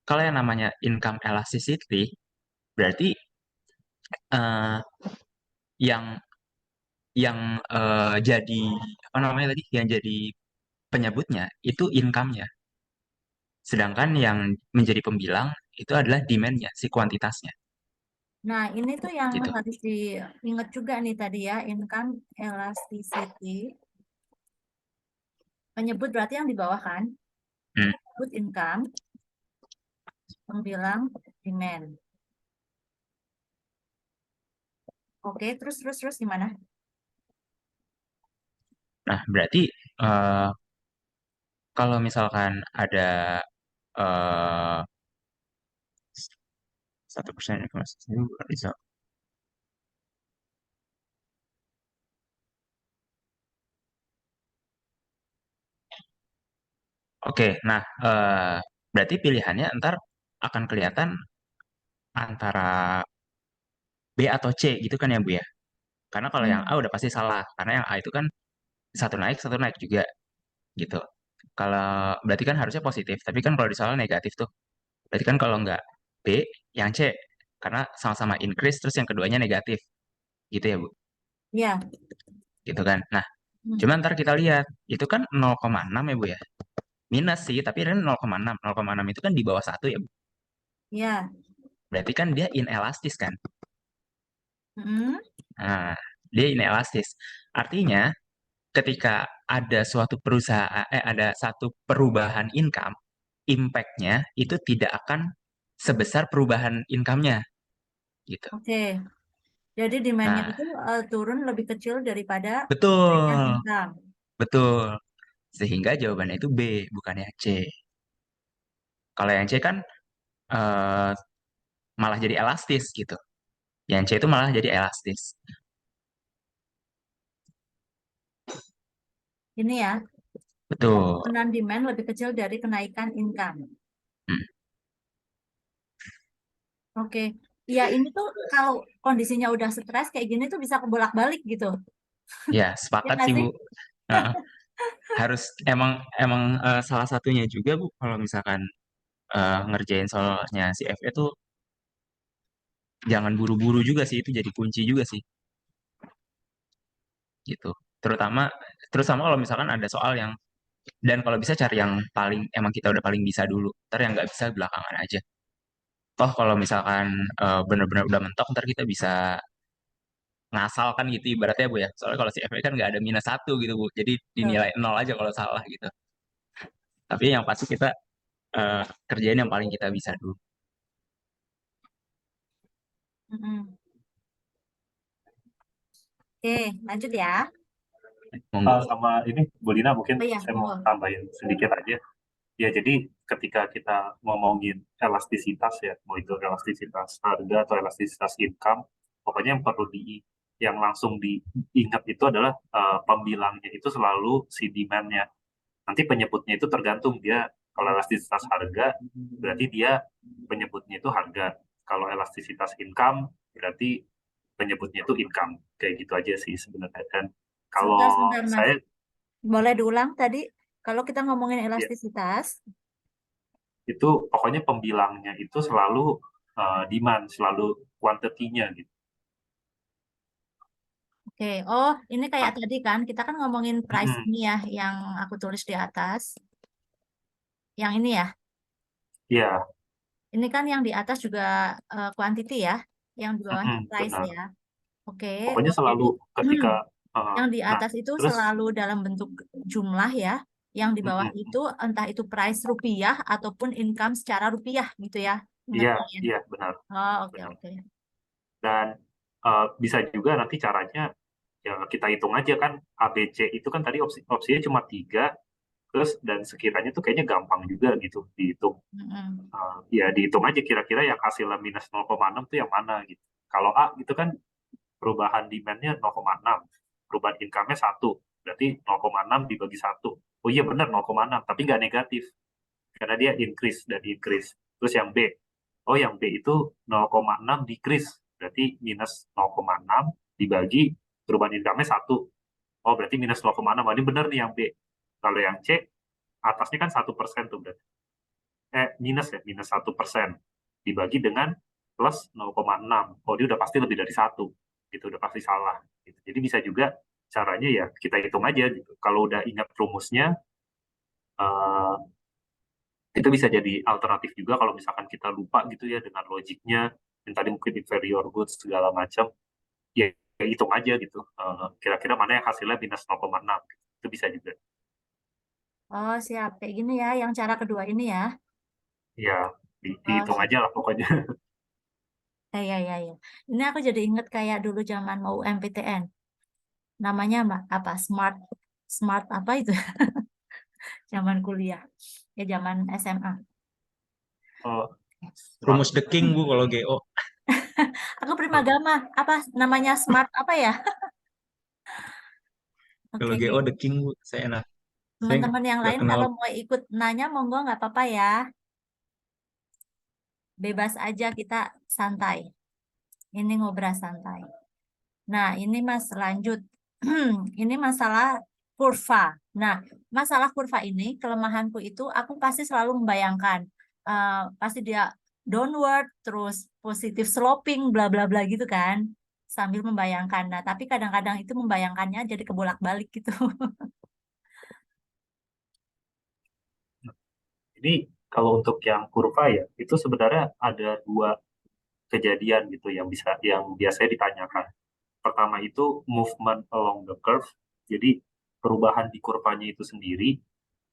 kalau yang namanya income elasticity, berarti eh, yang jadi apa namanya tadi, yang jadi penyebutnya itu income-nya. Sedangkan yang menjadi pembilang itu adalah demand-nya, si kuantitasnya, Nah, ini tuh yang gitu. harus diingat juga nih tadi ya, income elasticity. Penyebut berarti yang di bawah kan? Hmm. Put income, pembilang demand. Oke, terus gimana? Nah, berarti eh, kalau misalkan ada eh, 1% informasi bisa. Oke, nah berarti pilihannya ntar akan kelihatan antara B atau C gitu kan ya Bu ya? Karena kalau yang A Hmm. udah pasti salah, karena yang A itu kan satu naik juga gitu. Kalau berarti kan harusnya positif, tapi kan kalau di soal negatif tuh. Berarti kan kalau nggak B, yang C, karena sama-sama increase terus yang keduanya negatif, gitu ya Bu? Ya. Gitu kan? Nah, Hmm. cuma ntar kita lihat, itu kan 0,6 ya Bu ya? Minus sih, tapi ini 0,6. 0,6 itu kan di bawah satu ya Bu? Ya. Berarti kan dia inelastis kan? Hmm. Nah, dia inelastis. Artinya, ketika ada suatu perusahaan, ada satu perubahan income, impact-nya itu tidak akan sebesar perubahan income-nya, gitu. Oke. Jadi demand-nya Nah, itu turun lebih kecil daripada kenaikan betul, income. betul. Sehingga jawabannya itu B, bukan yang C. Kalau yang C kan eh, malah jadi elastis gitu. Yang C itu malah jadi elastis. Ini ya, Betul. penurunan demand lebih kecil dari kenaikan income. Hmm. Oke. Ya, ini tuh kalau kondisinya udah stres kayak gini tuh bisa kebolak-balik gitu. Ya, Ya sepakat nggak sih sih? Bu. Heeh. Harus emang emang salah satunya juga Bu kalau misalkan ngerjain soalnya si FE tuh jangan buru-buru juga sih, itu jadi kunci juga sih gitu. Terutama terutama kalau misalkan ada soal yang, dan kalau bisa cari yang paling emang kita udah paling bisa dulu, ntar yang nggak bisa belakangan aja. Toh kalau misalkan bener-bener udah mentok, ntar kita bisa ngasal kan gitu ibaratnya Bu ya. Soalnya kalau si FE kan nggak ada minus satu gitu Bu, jadi Tuh. dinilai nol aja kalau salah gitu. Tapi yang pasti kita eh, kerjain yang paling kita bisa dulu. Mm-mm. Oke, lanjut ya. Monggo. Sama ini Bu Lina mungkin Oh iya, saya mau monggo. tambahin sedikit aja. Ya, jadi ketika kita ngomongin elastisitas ya, mau itu elastisitas harga atau elastisitas income, pokoknya yang perlu yang langsung diingat itu adalah pembilangnya itu selalu si demand-nya. Nanti penyebutnya itu tergantung dia, kalau elastisitas harga, berarti dia penyebutnya itu harga. Kalau elastisitas income, berarti penyebutnya itu income. Kayak gitu aja sih sebenarnya. Dan kalau Sebentar, Mas. saya, Boleh diulang tadi? Kalau kita ngomongin ya, elastisitas, itu pokoknya pembilangnya itu selalu demand, selalu quantity-nya gitu. oke. Oh, ini kayak Nah, tadi kan, kita kan ngomongin price mm-mm, ini ya, yang aku tulis di atas. Yang ini ya, iya, ini kan yang di atas juga quantity ya, yang di bawahnya mm-mm, price benar. ya. Oke, Pokoknya jadi selalu ketika, yang di nah, atas itu terus, selalu dalam bentuk jumlah ya, yang di bawah mm-mm, itu entah itu price rupiah ataupun income secara rupiah gitu ya. iya, Ingatnya ya. iya, benar, Oh, oke, benar. oke. Dan bisa juga nanti caranya, ya kita hitung aja kan, ABC itu kan tadi opsinya cuma tiga, terus dan sekiranya tuh kayaknya gampang juga gitu dihitung. Mm-mm. Ya dihitung aja kira-kira yang hasilnya minus 0,6 tuh yang mana gitu. Kalau A gitu kan perubahan demand-nya 0,6. perubahan income-nya 1, berarti 0,6 dibagi 1. Oh iya benar 0,6, tapi nggak negatif karena dia increase dan increase. Terus yang B, oh yang B itu 0,6 decrease, berarti minus 0,6 dibagi perubahan income-nya 1. Oh berarti minus 0,6, ini benar nih yang B. Kalau yang C, atasnya kan 1% tuh berarti. Minus ya, minus 1% dibagi dengan plus 0,6. Oh dia udah pasti lebih dari 1, gitu, udah pasti salah. Gitu. Jadi bisa juga caranya ya kita hitung aja gitu. Kalau udah ingat rumusnya, uh, itu bisa jadi alternatif juga kalau misalkan kita lupa gitu ya dengan logiknya, yang tadi mungkin inferior goods segala macam, ya hitung aja gitu. Kira-kira mana yang hasilnya minus 0,6. Itu bisa juga. Oh, siap. Kayak gini ya, yang cara kedua ini ya. Ya, Oh, dihitung siap. aja lah pokoknya. Ya. Ini aku jadi inget kayak dulu zaman mau MPTN. Namanya apa? Smart apa itu? Zaman kuliah. Ya, zaman SMA. Oh, Rumus smart. the king Bu kalau GO. Aku primagama. Apa namanya smart apa ya? Kalau Oke. GO the king Bu, saya enak. Saya Teman-teman yang nggak lain kenal. kalau mau ikut nanya, monggo nggak apa-apa ya. Bebas aja, kita santai. Ini ngobrol santai. Nah, ini Mas lanjut. Ini masalah kurva. Nah, masalah kurva ini, kelemahanku itu aku pasti selalu membayangkan. Pasti dia downward, terus positif sloping, bla bla bla gitu kan. Sambil membayangkan. Nah, tapi kadang-kadang itu membayangkannya jadi kebolak-balik gitu. Ini kalau untuk yang kurva ya, itu sebenarnya ada 2 kejadian gitu yang biasanya ditanyakan. Pertama itu movement along the curve, jadi perubahan di kurvanya itu sendiri,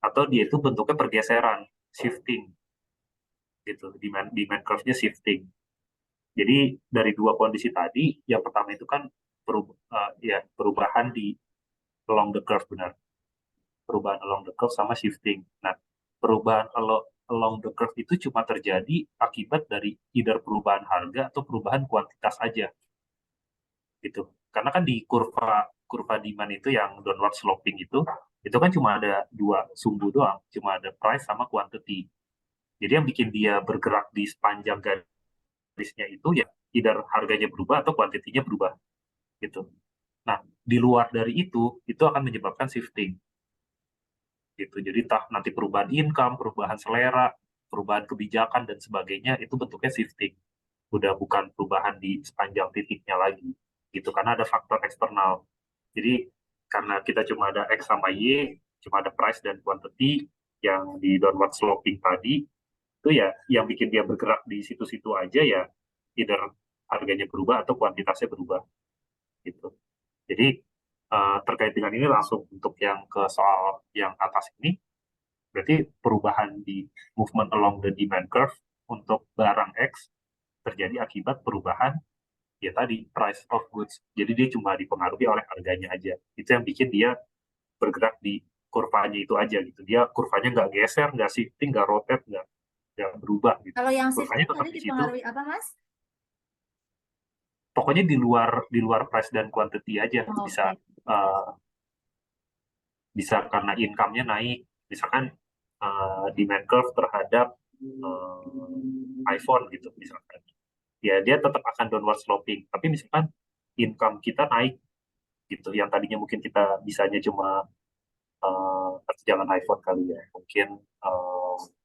atau dia itu bentuknya pergeseran, shifting gitu, demand curve-nya shifting. Jadi dari 2 kondisi tadi, yang pertama itu kan perubahan di along the curve, benar. Perubahan along the curve sama shifting. Nah, perubahan along the curve itu cuma terjadi akibat dari either perubahan harga atau perubahan kuantitas aja gitu. Karena kan di kurva kurva demand itu yang downward sloping itu kan cuma ada 2 sumbu doang, cuma ada price sama quantity. Jadi yang bikin dia bergerak di sepanjang garisnya itu ya either harganya berubah atau kuantitinya berubah gitu. Nah, di luar dari itu akan menyebabkan shifting gitu. Jadi nanti perubahan income, perubahan selera, perubahan kebijakan dan sebagainya itu bentuknya shifting. Udah bukan perubahan di sepanjang titiknya lagi gitu karena ada faktor eksternal. Jadi karena kita cuma ada X sama Y, cuma ada price dan quantity yang di downward sloping tadi, itu ya yang bikin dia bergerak di situ-situ aja ya either harganya berubah atau kuantitasnya berubah gitu. Jadi terkait dengan ini langsung untuk yang ke soal yang atas ini, berarti perubahan di movement along the demand curve untuk barang X terjadi akibat perubahan ya tadi price of goods. Jadi dia cuma dipengaruhi oleh harganya aja. Itu yang bikin dia bergerak di kurvanya itu aja gitu. Dia kurvanya nggak geser, nggak shifting, nggak rotate, nggak berubah gitu. Kalau yang Kurvanya shifting tetap tadi di situ. dipengaruhi apa, Mas? Pokoknya di luar price dan quantity aja bisa Oke. bisa karena income-nya naik. Misalkan demand curve terhadap iPhone gitu misalkan. Ya dia tetap akan downward sloping. Tapi misalkan income kita naik gitu. Yang tadinya mungkin kita bisanya cuma jangan iPhone kali ya, mungkin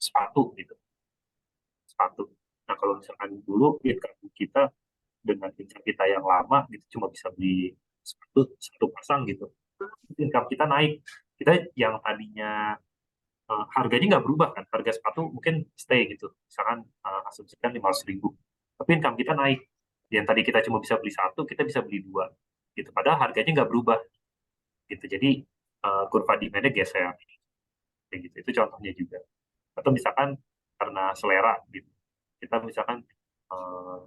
sepatu gitu, sepatu. Nah kalau misalkan dulu income kita dengan income kita yang lama gitu cuma bisa beli sepatu 1 pasang gitu, income kita naik, kita yang tadinya harganya nggak berubah kan, harga sepatu mungkin stay gitu, misalkan asumsikan 500.000, tapi income kita naik, yang tadi kita cuma bisa beli 1, kita bisa beli 2 gitu, padahal harganya nggak berubah gitu, jadi kurva demand-nya geser kayak gitu, itu contohnya juga. Atau misalkan karena selera gitu, kita misalkan eh,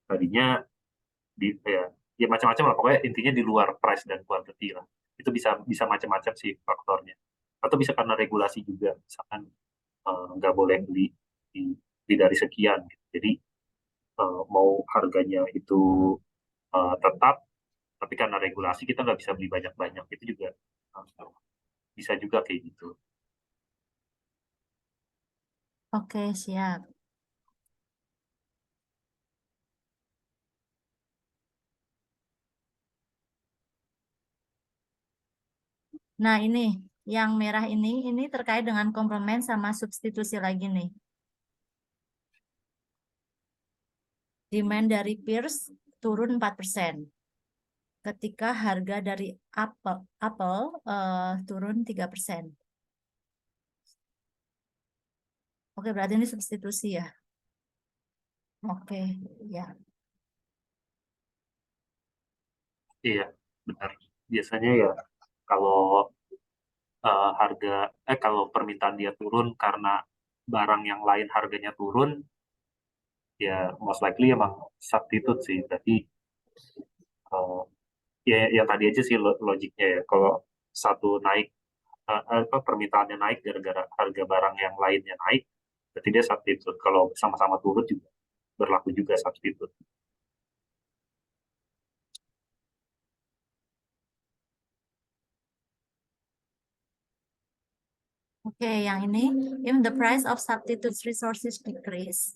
tadinya ya macam-macam lah, pokoknya intinya di luar price dan quantity lah, itu bisa bisa macam-macam sih faktornya. Atau bisa karena regulasi juga, misalkan nggak boleh beli lebih dari sekian gitu. Jadi mau harganya itu tetap Tapi karena regulasi kita nggak bisa beli banyak-banyak, itu juga bisa juga kayak gitu. Oke, siap. Nah, ini yang merah ini terkait dengan komplement sama substitusi lagi nih. Demand dari peers turun 4%. Ketika harga dari Apple turun 3%. Oke, berarti ini substitusi ya. Oke, ya. Iya, benar. Biasanya ya kalau kalau permintaan dia turun karena barang yang lain harganya turun, ya most likely emang substitute sih. Berarti eh, ya yang tadi aja sih logiknya ya. Kalau satu naik, permintaannya naik gara-gara harga barang yang lainnya naik, berarti dia substitute. Kalau sama-sama turun juga berlaku juga substitute. Oke, yang ini, if the price of substitute resources decrease,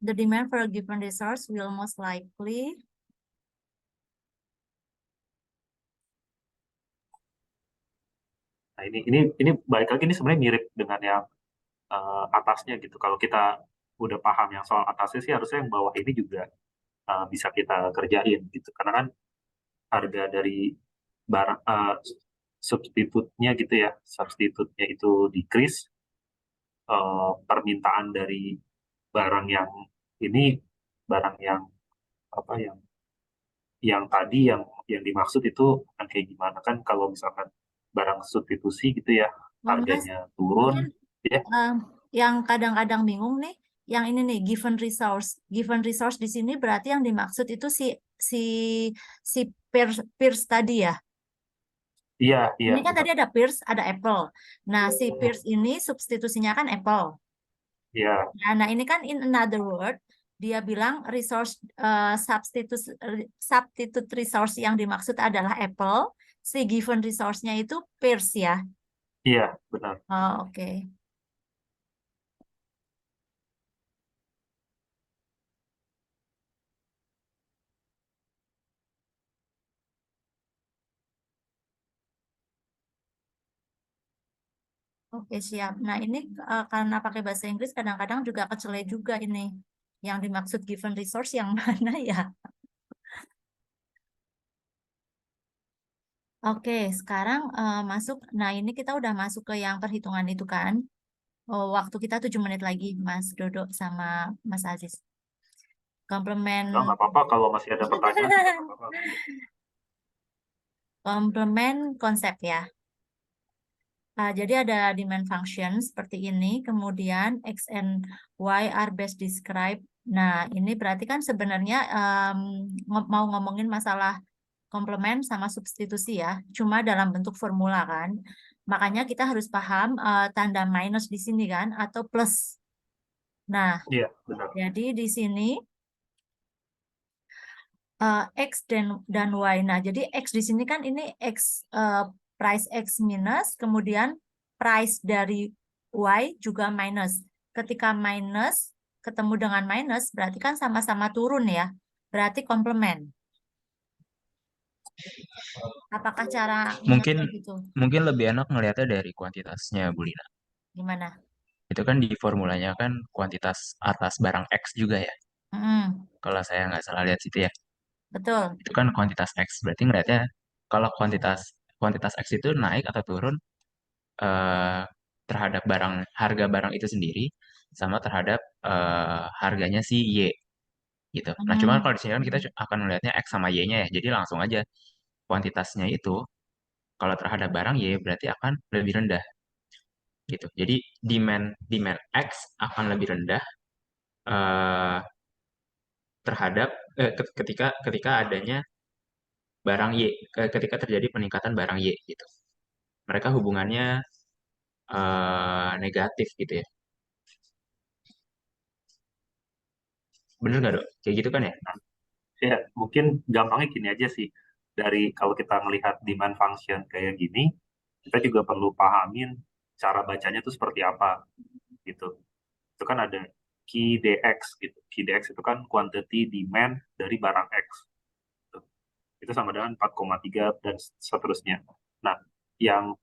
the demand for a given resource will most likely Nah, ini balik lagi, ini sebenarnya mirip dengan yang atasnya gitu. Kalau kita udah paham yang soal atasnya sih, harusnya yang bawah ini juga bisa kita kerjain gitu. Karena kan harga dari barang substitutnya gitu ya, substitutnya itu decrease, permintaan dari barang yang ini, barang yang apa yang tadi yang dimaksud itu kan kayak gimana kan, kalau misalkan barang substitusi gitu ya, Mas, harganya turun mungkin ya. yang kadang-kadang bingung nih, yang ini nih given resource. Given resource di sini berarti yang dimaksud itu si si peers tadi ya. Iya, iya, Ini kan benar. tadi ada peers, ada Apple. Nah, si Hmm, peers ini substitusinya kan Apple. iya, Nah, ini kan in another word dia bilang resource substitute resource yang dimaksud adalah Apple. Si given resource-nya itu peers ya. iya, benar. Oh, oke. Oke, siap. Nah, ini karena pakai bahasa Inggris kadang-kadang juga kecele juga ini. Yang dimaksud given resource yang mana ya? Oke, sekarang masuk. Nah, ini kita udah masuk ke yang perhitungan itu kan. Oh, waktu kita 7 menit lagi, Mas Dodo sama Mas Aziz. Komplement Nggak apa-apa kalau masih ada pertanyaan juga nggak apa-apa. komplement konsep ya. Jadi ada demand function seperti ini, kemudian X and Y are best described. Nah, ini berarti kan sebenarnya mau ngomongin masalah komplement sama substitusi ya, cuma dalam bentuk formula kan. Makanya kita harus paham tanda minus di sini kan, atau plus. Nah, Iya, benar. jadi di sini X dan Y. Nah, jadi X di sini kan ini X price X minus, kemudian price dari Y juga minus. Ketika minus ketemu dengan minus, berarti kan sama-sama turun ya. Berarti komplement. Apakah cara Mungkin ngelihatnya gitu? mungkin lebih enak ngelihatnya dari kuantitasnya, Bu Lina. Gimana? Itu kan di formulanya kan kuantitas atas barang X juga ya. Mm, Kalau saya nggak salah lihat situ ya. betul. Itu kan kuantitas X. Berarti ngelihatnya kalau kuantitas kuantitas X itu naik atau turun eh, terhadap harga barang itu sendiri sama terhadap harganya si Y gitu. Nah, cuman Mm, kalau di sini kan kita akan melihatnya X sama Y-nya ya. Jadi langsung aja kuantitasnya itu kalau terhadap barang Y berarti akan lebih rendah gitu. Jadi demand demand X akan lebih rendah eh, terhadap ketika ketika adanya barang Y, ketika terjadi peningkatan barang Y gitu. Mereka hubungannya negatif gitu ya. Bener nggak dok? Kayak gitu kan ya? Ya, mungkin gampangnya gini aja sih. dari kalau kita melihat demand function kayak gini, kita juga perlu pahamin cara bacanya itu seperti apa gitu. Itu kan ada key DX gitu. Key DX itu kan quantity demand dari barang X. Gitu. Itu sama dengan 4,3 dan seterusnya. Nah, yang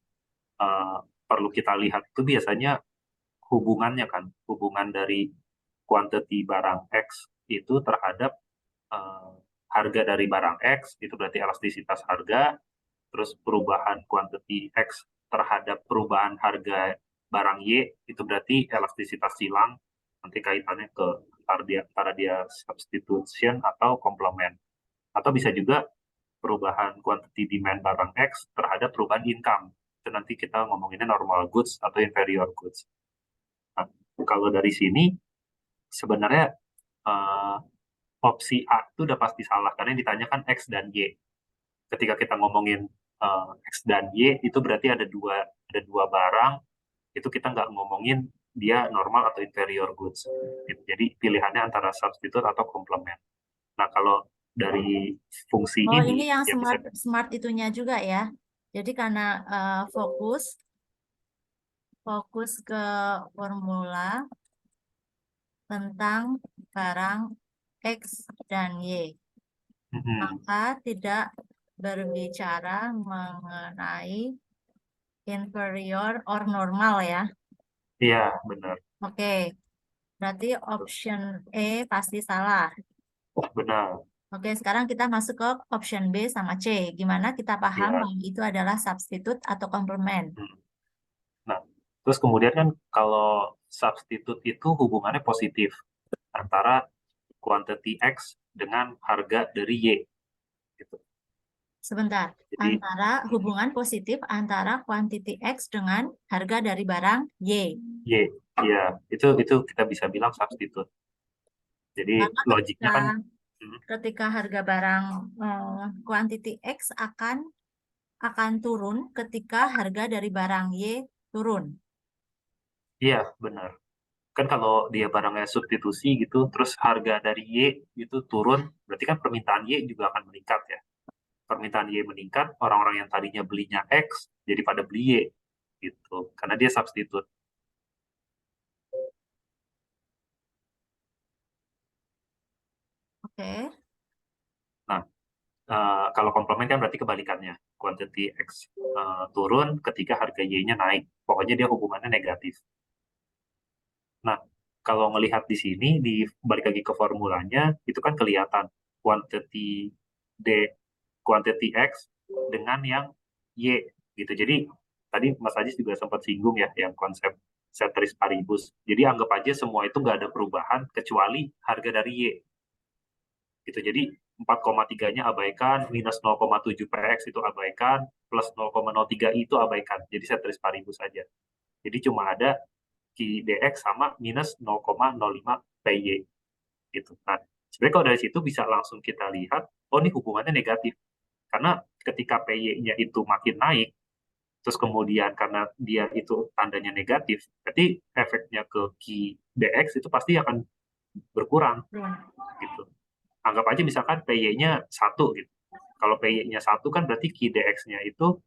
eh, perlu kita lihat itu biasanya hubungannya kan, hubungan dari quantity barang X itu terhadap eh, harga dari barang X, itu berarti elastisitas harga, terus perubahan quantity X terhadap perubahan harga barang Y, itu berarti elastisitas silang, nanti kaitannya ke antara dia substitution atau complement. Atau bisa juga perubahan quantity demand barang X terhadap perubahan income. Itu nanti kita ngomonginnya normal goods atau inferior goods. Nah, kalau dari sini sebenarnya eh, opsi A itu udah pasti salah karena yang ditanyakan X dan Y. Ketika kita ngomongin X dan Y itu berarti ada dua barang, itu kita nggak ngomongin dia normal atau inferior goods. Gitu. Jadi pilihannya antara substitute atau complement. Nah, kalau dari fungsi Oh, ini ini yang ya bisa smart itunya juga ya. Jadi karena fokus ke formula tentang barang X dan Y. Maka tidak berbicara mengenai inferior or normal ya. iya benar. Oke, berarti option E pasti salah. Benar. Oke, sekarang kita masuk ke option B sama C. Gimana kita paham Iya. bahwa itu adalah substitute atau komplement? Hmm. Nah, terus kemudian kan kalau substitute itu hubungannya positif antara quantity X dengan harga dari Y gitu. Sebentar, Jadi antara hubungan positif antara quantity X dengan harga dari barang Y. Y, ya itu kita bisa bilang substitute. Jadi Karena logiknya kan ketika harga barang quantity X akan turun ketika harga dari barang Y turun. iya benar. Kan kalau dia barangnya substitusi gitu, terus harga dari Y itu turun, berarti kan permintaan Y juga akan meningkat ya. Permintaan Y meningkat, orang-orang yang tadinya belinya X jadi pada beli Y gitu. Karena dia substitute. Oke. Nah, kalau komplement kan berarti kebalikannya. Quantity X turun ketika harga Y-nya naik. Pokoknya dia hubungannya negatif. Nah, kalau melihat di sini, di balik lagi ke formulanya, itu kan kelihatan quantity D, quantity X dengan yang Y gitu. Jadi tadi Mas Ajis juga sempat singgung ya yang konsep ceteris paribus. Jadi anggap aja semua itu nggak ada perubahan kecuali harga dari Y gitu. Jadi 4,3-nya abaikan, minus 0,7 PX itu abaikan, plus 0,03 itu abaikan. Jadi ceteris paribus aja. Jadi cuma ada QDX sama minus 0,05 PY gitu. Nah, sebenarnya kalau dari situ bisa langsung kita lihat, oh ini hubungannya negatif. Karena ketika PY-nya itu makin naik, terus kemudian karena dia itu tandanya negatif, berarti efeknya ke QDX itu pasti akan berkurang gitu. Anggap aja misalkan PY-nya 1 gitu. Kalau PY-nya 1 kan berarti QDX-nya itu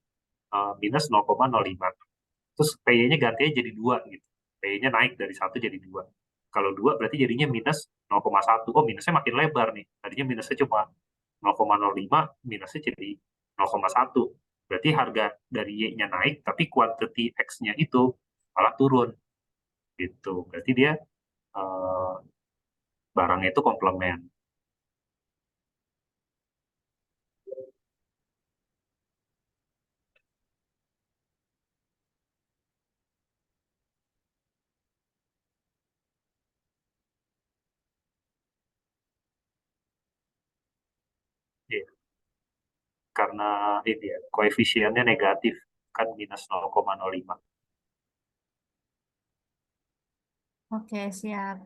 minus 0,05. Terus PY-nya gantinya jadi 2 gitu. PY-nya naik dari 1 jadi 2. Kalau 2 berarti jadinya minus 0,1. Oh, minusnya makin lebar nih. Tadinya minusnya cuma 0,05, minusnya jadi 0,1. Berarti harga dari Y-nya naik, tapi quantity X-nya itu malah turun. Gitu. Berarti dia eh, barangnya itu komplement. Ya, karena ini ya, koefisiennya negatif, kan minus 0,05. Oke, siap.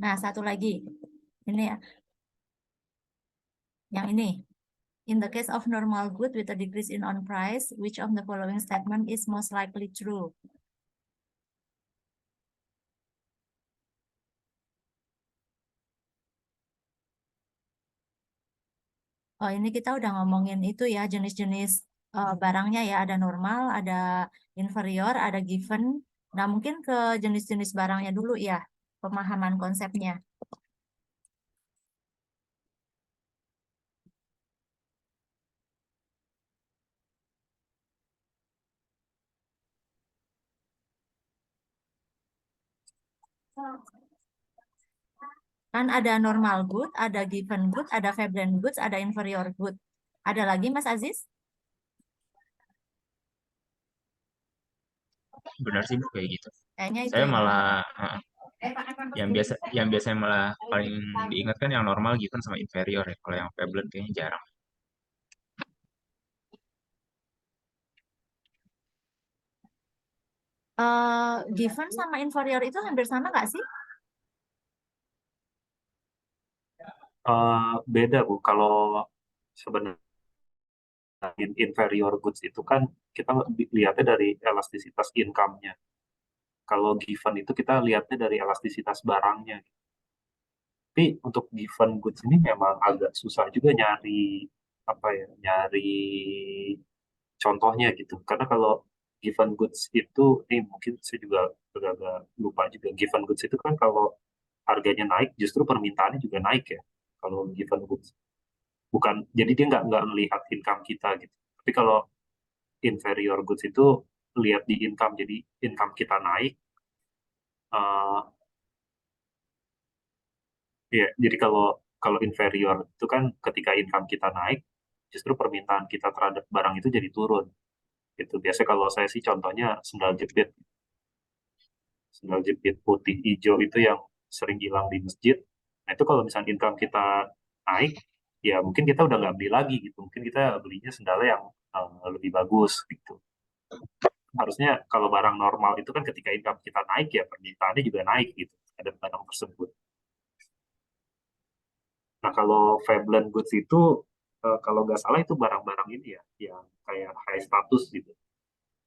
Nah, satu lagi. Ini ya. Yang ini. In the case of normal good with a decrease in on price, which of the following statement is most likely true? Oh, ini kita udah ngomongin itu ya, jenis-jenis barangnya ya, ada normal, ada inferior, ada given. Nah, mungkin ke jenis-jenis barangnya dulu ya, pemahaman konsepnya. Kan ada normal good, ada given good, ada Veblen goods, ada inferior good. Ada lagi Mas Aziz? Benar sih Bu kayak gitu. Kayaknya itu Saya ya. malah yang biasanya malah paling diingat kan yang normal given sama inferior ya. Kalau yang Veblen kayaknya jarang. Given sama inferior itu hampir sama nggak sih? Beda Bu, kalau sebenarnya inferior goods itu kan kita lihatnya dari elastisitas income-nya. Kalau given itu kita lihatnya dari elastisitas barangnya. Tapi untuk given goods ini memang agak susah juga nyari apa ya, nyari contohnya gitu. Karena kalau given goods itu, ini mungkin saya juga agak lupa juga. Given goods itu kan kalau harganya naik, justru permintaannya juga naik ya. Kalau given goods, bukan, jadi dia nggak melihat income kita gitu. Tapi kalau inferior goods itu lihat di income, jadi income kita naik. eh ya, jadi kalau kalau inferior itu kan ketika income kita naik, justru permintaan kita terhadap barang itu jadi turun. Gitu. Biasanya kalau saya sih contohnya sendal jepit putih hijau itu yang sering hilang di masjid. Nah itu kalau misalnya income kita naik, ya mungkin kita udah nggak beli lagi gitu. Mungkin kita belinya sendalnya yang lebih bagus gitu. Harusnya kalau barang normal itu kan ketika income kita naik ya permintaannya juga naik gitu ada barang tersebut. Nah kalau Veblen Goods itu kalau nggak salah itu barang-barang ini ya yang kayak high status gitu.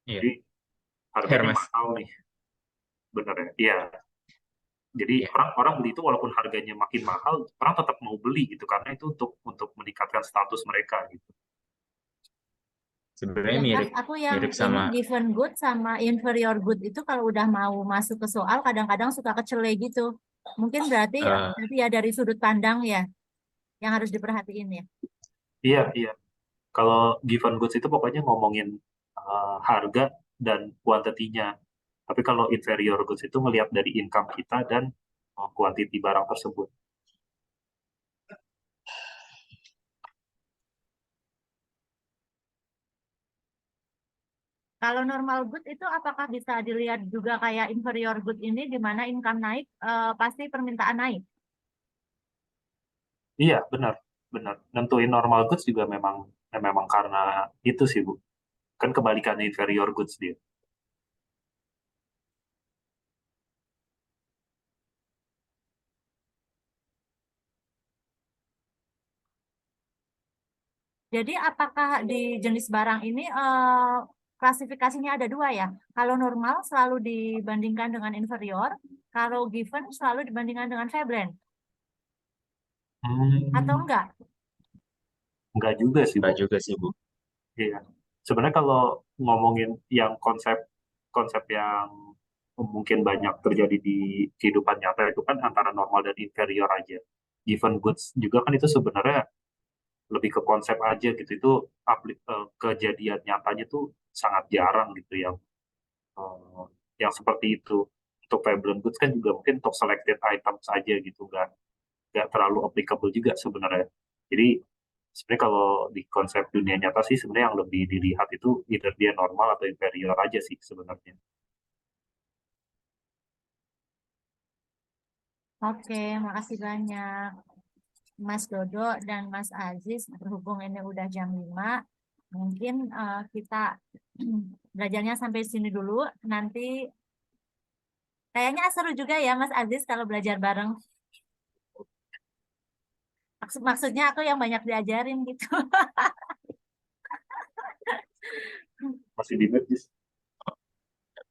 Iya, Jadi harganya Hermes. mahal nih, bener ya? Iya. Jadi Iya. orang-orang beli itu walaupun harganya makin mahal, orang tetap mau beli gitu karena itu untuk meningkatkan status mereka gitu. Sebenarnya Ya, Mas, mirip aku yang mirip ini sama given good sama inferior good itu kalau udah mau masuk ke soal kadang-kadang suka kecele gitu. Mungkin berarti eh, ya dari sudut pandang ya yang harus diperhatiin ya. Iya, iya. Kalau given goods itu pokoknya ngomongin harga dan kuantitinya. Tapi kalau inferior goods itu melihat dari income kita dan kuantiti barang tersebut. Kalau normal good itu apakah bisa dilihat juga kayak inferior good ini di mana income naik pasti permintaan naik. Iya, benar, benar. Nentuin normal goods juga memang karena itu sih, Bu. Kan kebalikannya inferior goods dia. Jadi apakah di jenis barang ini klasifikasinya ada dua ya? Kalau normal selalu dibandingkan dengan inferior, kalau given selalu dibandingkan dengan Veblen, atau Hmm, enggak? enggak juga sih, Bu. enggak juga sih Bu. Iya. Sebenarnya kalau ngomongin yang konsep konsep yang mungkin banyak terjadi di kehidupan nyata itu kan antara normal dan inferior aja. Given goods juga kan itu sebenarnya lebih ke konsep aja gitu. Itu kejadian nyatanya tuh sangat jarang gitu eh, yang seperti itu. Untuk Veblen goods kan juga mungkin untuk selected items saja gitu, nggak terlalu applicable juga sebenarnya. Jadi sebenarnya kalau di konsep dunia nyata sih sebenarnya yang lebih dilihat itu either dia normal atau inferior aja sih sebenarnya. Oke, makasih banyak Mas Dodo dan Mas Aziz. Berhubung ini udah jam 5, mungkin kita belajarnya sampai sini dulu. Nanti kayaknya seru juga ya Mas Aziz kalau belajar bareng. Maksudnya aku yang banyak diajarin gitu. Masih di mute, Jis.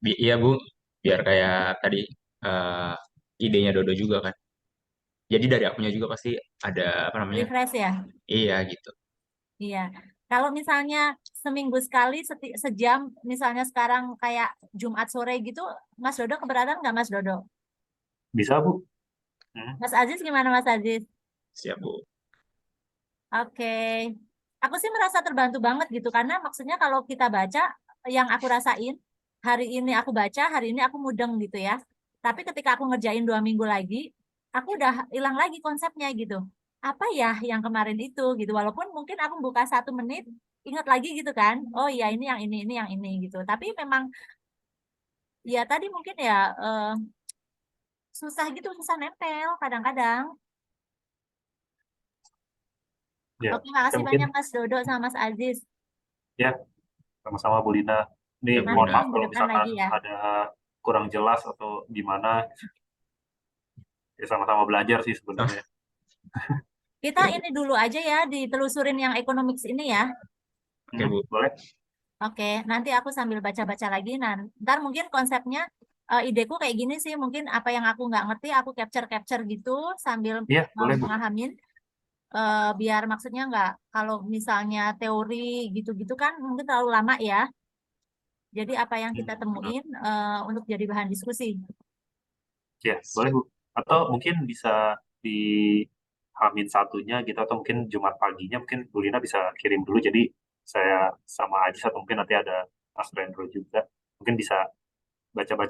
Iya Bu, biar kayak tadi eh, idenya Dodo juga kan. Jadi dari akunya juga pasti ada apa namanya? Refresh ya. Iya gitu. Iya. Kalau misalnya seminggu sekali sejam, misalnya sekarang kayak Jumat sore gitu, Mas Dodo keberatan nggak Mas Dodo? Bisa, Bu. Hmm. Mas Aziz gimana Mas Aziz? Siap Bu. Oke. Aku sih merasa terbantu banget gitu karena maksudnya kalau kita baca yang aku rasain hari ini aku baca, hari ini aku mudeng gitu ya. Tapi ketika aku ngerjain 2 minggu lagi, aku udah hilang lagi konsepnya gitu. Apa ya yang kemarin itu gitu. Walaupun mungkin aku buka 1 menit, ingat lagi gitu kan. Oh iya ini yang ini gitu. Tapi memang ya tadi mungkin ya susah gitu, susah nempel kadang-kadang. Ya, Oke, ya makasih mungkin banyak Mas Dodo sama Mas Aziz. ya sama-sama Bu Lina. Ini Ya Bu mohon Nanti Lina. maaf minggu kalau depan misalkan lagi ya. ada kurang jelas atau gimana. Ya sama-sama belajar sih sebenarnya. Kita ini dulu aja ya, ditelusurin yang economics ini ya. Oke Bu. Boleh? Oke, nanti aku sambil baca-baca lagi. Nah, ntar mungkin konsepnya, ideku kayak gini sih. Mungkin apa yang aku nggak ngerti, aku capture-capture gitu sambil Iya, boleh Bu. mengahamin. Biar maksudnya nggak, kalau misalnya teori gitu-gitu kan mungkin terlalu lama ya. Jadi apa yang kita Benar. temuin untuk jadi bahan diskusi. Ya, boleh Bu. Atau mungkin bisa di H-1-nya gitu, atau mungkin Jumat paginya mungkin Bu Lina bisa kirim dulu, jadi saya sama Ajis atau mungkin nanti ada Mas Rendro juga mungkin bisa baca-baca